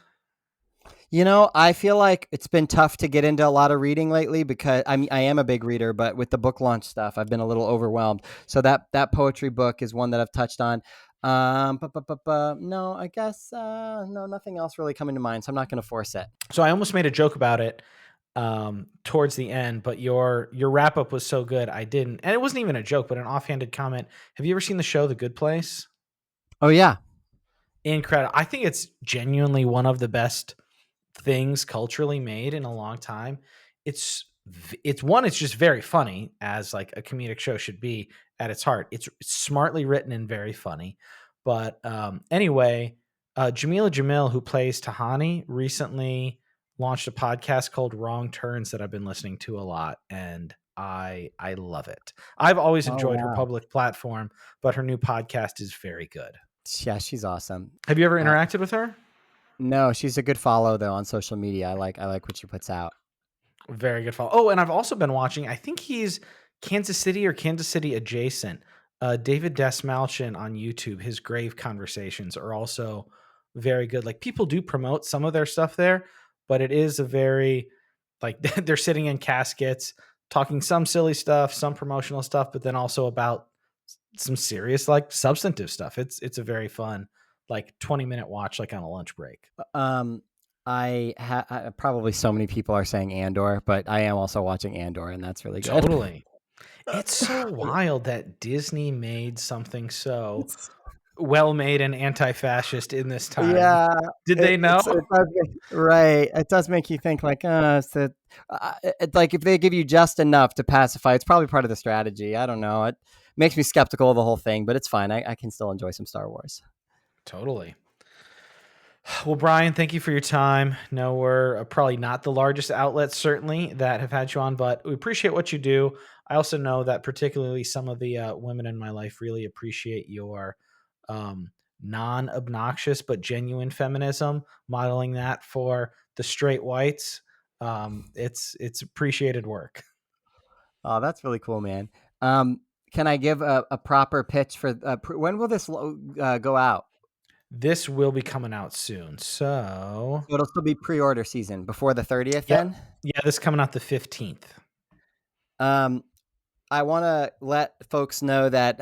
I feel like it's been tough to get into a lot of reading lately because I am a big reader, but with the book launch stuff, I've been a little overwhelmed. So that poetry book is one that I've touched on. No, I guess no, nothing else really coming to mind. So I'm not going to force it. So I almost made a joke about it towards the end, but your wrap up was so good, I didn't. And it wasn't even a joke, but an offhanded comment. Have you ever seen the show The Good Place? Oh yeah, incredible. I think it's genuinely one of the best things culturally made in a long time. It's just very funny, as like a comedic show should be at its heart. It's smartly written and very funny. But anyway, Jamila Jamil, who plays Tahani, recently launched a podcast called Wrong Turns that I've been listening to a lot, and I love it. I've always enjoyed her public platform, but her new podcast is very good. Yeah, she's awesome. Have you ever interacted with her? No, she's a good follow though on social media. I like what she puts out. Very good follow. Oh, and I've also been watching, I think he's Kansas City or Kansas City adjacent. David Desmalchin on YouTube. His Grave Conversations are also very good. Like, people do promote some of their stuff there, but it is a very, like, they're sitting in caskets talking some silly stuff, some promotional stuff, but then also about some serious, like, substantive stuff. It's a very fun, like, 20-minute watch, like on a lunch break. Probably so many people are saying Andor, but I am also watching Andor, and that's really good. Totally. It's so wild that Disney made something so It's well made and anti-fascist in this time. Yeah, Did they know? it does right. It does make you think like, it's like if they give you just enough to pacify, it's probably part of the strategy. I don't know. It makes me skeptical of the whole thing, but it's fine. I can still enjoy some Star Wars. Totally. Well, Brian, thank you for your time. No, we're probably not the largest outlets, certainly, that have had you on, but we appreciate what you do. I also know that particularly some of the women in my life really appreciate your um, non-obnoxious but genuine feminism, modeling that for the straight whites. It's appreciated work. Oh, that's really cool, man. Um, can I give a proper pitch for when will this go out? This will be coming out soon, so So it'll still be pre-order season before the 30th yep, then? yeah, this is coming out the 15th. Um, I want to let folks know that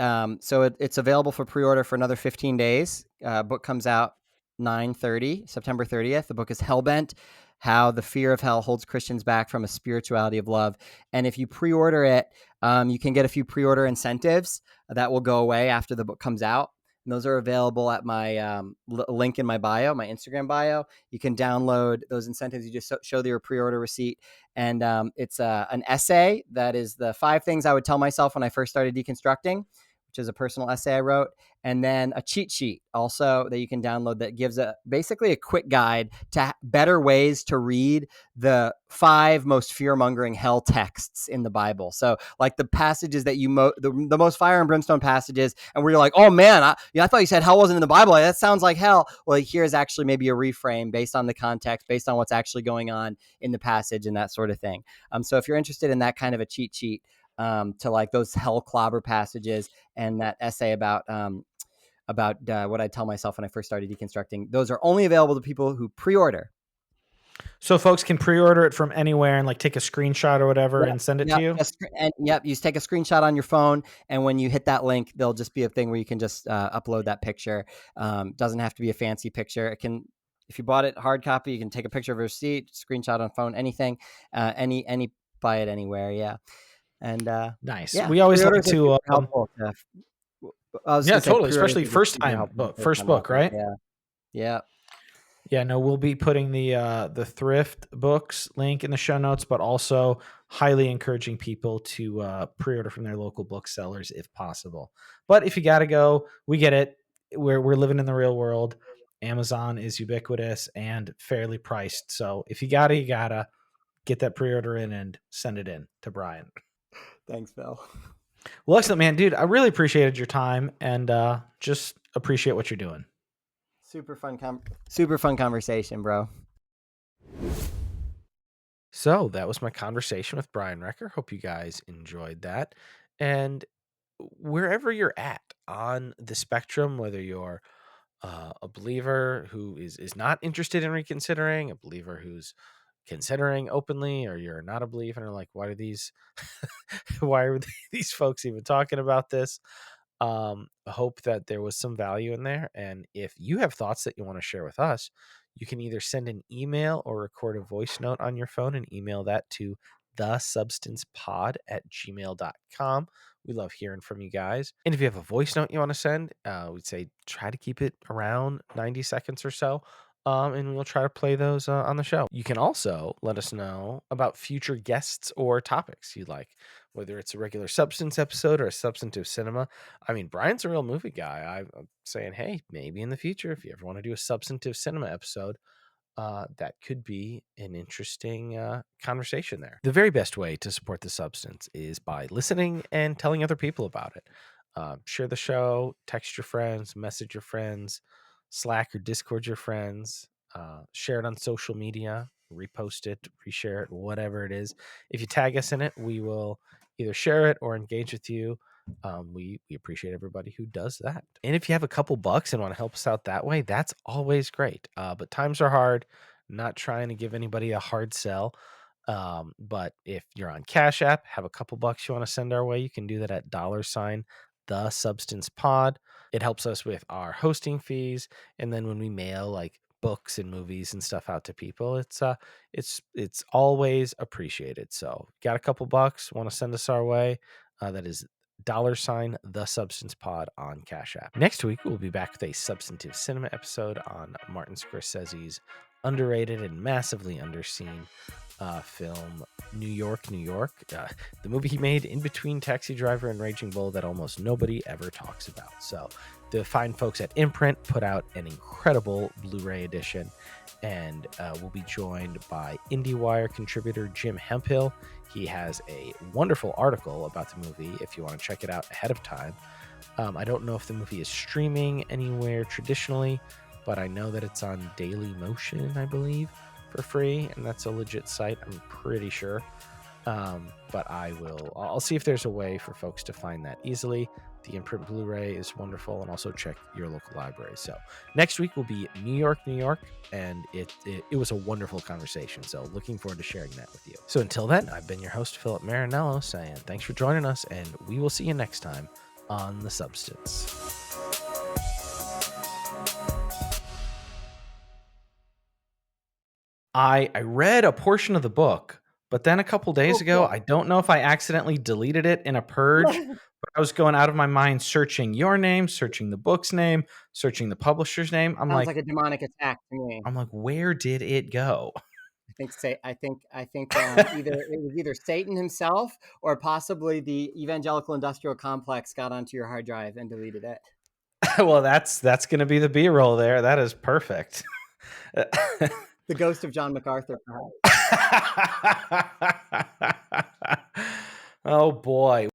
it's available for pre-order for another 15 days. Book comes out 9/30, September 30th. The book is Hellbent: How the Fear of Hell Holds Christians Back from a Spirituality of Love. And if you pre-order it, you can get a few pre-order incentives that will go away after the book comes out. And those are available at my link in my bio, my Instagram bio. You can download those incentives. You just show your pre-order receipt, and it's an essay that is the 5 things I would tell myself when I first started deconstructing, which is a personal essay I wrote, and then a cheat sheet also that you can download that gives basically a quick guide to better ways to read the 5 most fear-mongering hell texts in the Bible. So like the passages that the most fire and brimstone passages, and where you're like, oh man, I thought you said hell wasn't in the Bible. That sounds like hell. Well, here's actually maybe a reframe based on the context, based on what's actually going on in the passage and that sort of thing. So if you're interested in that kind of a cheat sheet to like those hell clobber passages and that essay about what I tell myself when I first started deconstructing, those are only available to people who pre-order. So folks can pre-order it from anywhere and like take a screenshot or whatever and send it to you. You just take a screenshot on your phone, and when you hit that link, there'll just be a thing where you can just upload that picture. Doesn't have to be a fancy picture. It can, if you bought it hard copy, you can take a picture of a receipt, screenshot on phone, anything, any buy it anywhere. Yeah, and Nice. yeah, We always like pre-orders are to super helpful. I was yeah, gonna say totally, pre-orders especially are just first super time helpful book, for first first time book, authors. right? Yeah, yeah. Yeah, no, we'll be putting the thrift books link in the show notes, but also highly encouraging people to pre-order from their local booksellers if possible. But if you got to go, we get it. We're living in the real world. Amazon is ubiquitous and fairly priced. So if you gotta get that pre-order in and send it in to Brian. Thanks, Phil. Well, excellent, man, dude. I really appreciated your time and just appreciate what you're doing. Super fun conversation, bro. So that was my conversation with Brian Recker. Hope you guys enjoyed that. And wherever you're at on the spectrum, whether you're a believer who is not interested in reconsidering, a believer who's considering openly, or you're not a believer and are like, why are these why are these folks even talking about this? I hope that there was some value in there. And if you have thoughts that you want to share with us, you can either send an email or record a voice note on your phone and email that to thesubstancepod@gmail.com. We love hearing from you guys. And if you have a voice note you want to send, we'd say try to keep it around 90 seconds or so. And we'll try to play those on the show. You can also let us know about future guests or topics you'd like, whether it's a regular substance episode or a substantive cinema. I mean, Brian's a real movie guy. I'm saying, hey, maybe in the future, if you ever want to do a substantive cinema episode, that could be an interesting conversation there. The very best way to support the substance is by listening and telling other people about it. Share the show, text your friends, message your friends, Slack or Discord your friends, share it on social media, repost it, reshare it, whatever it is. If you tag us in it, we will either share it or engage with you. We appreciate everybody who does that. And if you have a couple bucks and want to help us out that way, that's always great. But times are hard. Not trying to give anybody a hard sell. But if you're on Cash App, have a couple bucks you want to send our way, you can do that at $ the substance pod. It helps us with our hosting fees. And then when we mail like books and movies and stuff out to people, it's always appreciated. So got a couple bucks, want to send us our way, that is $ the substance pod on Cash App. Next week we'll be back with a substantive cinema episode on Martin Scorsese's underrated and massively underseen film New York, New York, the movie he made in between Taxi Driver and Raging Bull that almost nobody ever talks about. So the fine folks at Imprint put out an incredible Blu-ray edition, and we'll be joined by IndieWire contributor Jim Hemphill. He has a wonderful article about the movie if you want to check it out ahead of time. I don't know if the movie is streaming anywhere traditionally, but I know that it's on Daily Motion, I believe, for free, and that's a legit site, I'm pretty sure. But I'll see if there's a way for folks to find that easily. The Imprint Blu-ray is wonderful, and also check your local library. So next week will be New York, New York, and it was a wonderful conversation. So looking forward to sharing that with you. So until then, I've been your host, Philip Marinello, saying thanks for joining us, and we will see you next time on The Substance. I read a portion of the book, but then a couple days ago, I don't know if I accidentally deleted it in a purge, but I was going out of my mind searching your name, searching the book's name, searching the publisher's name. Sounds like a demonic attack to me. I'm like, where did it go? I think either it was either Satan himself or possibly the evangelical industrial complex got onto your hard drive and deleted it. Well, that's going to be the B-roll there. That is perfect. The ghost of John MacArthur, perhaps. Oh boy.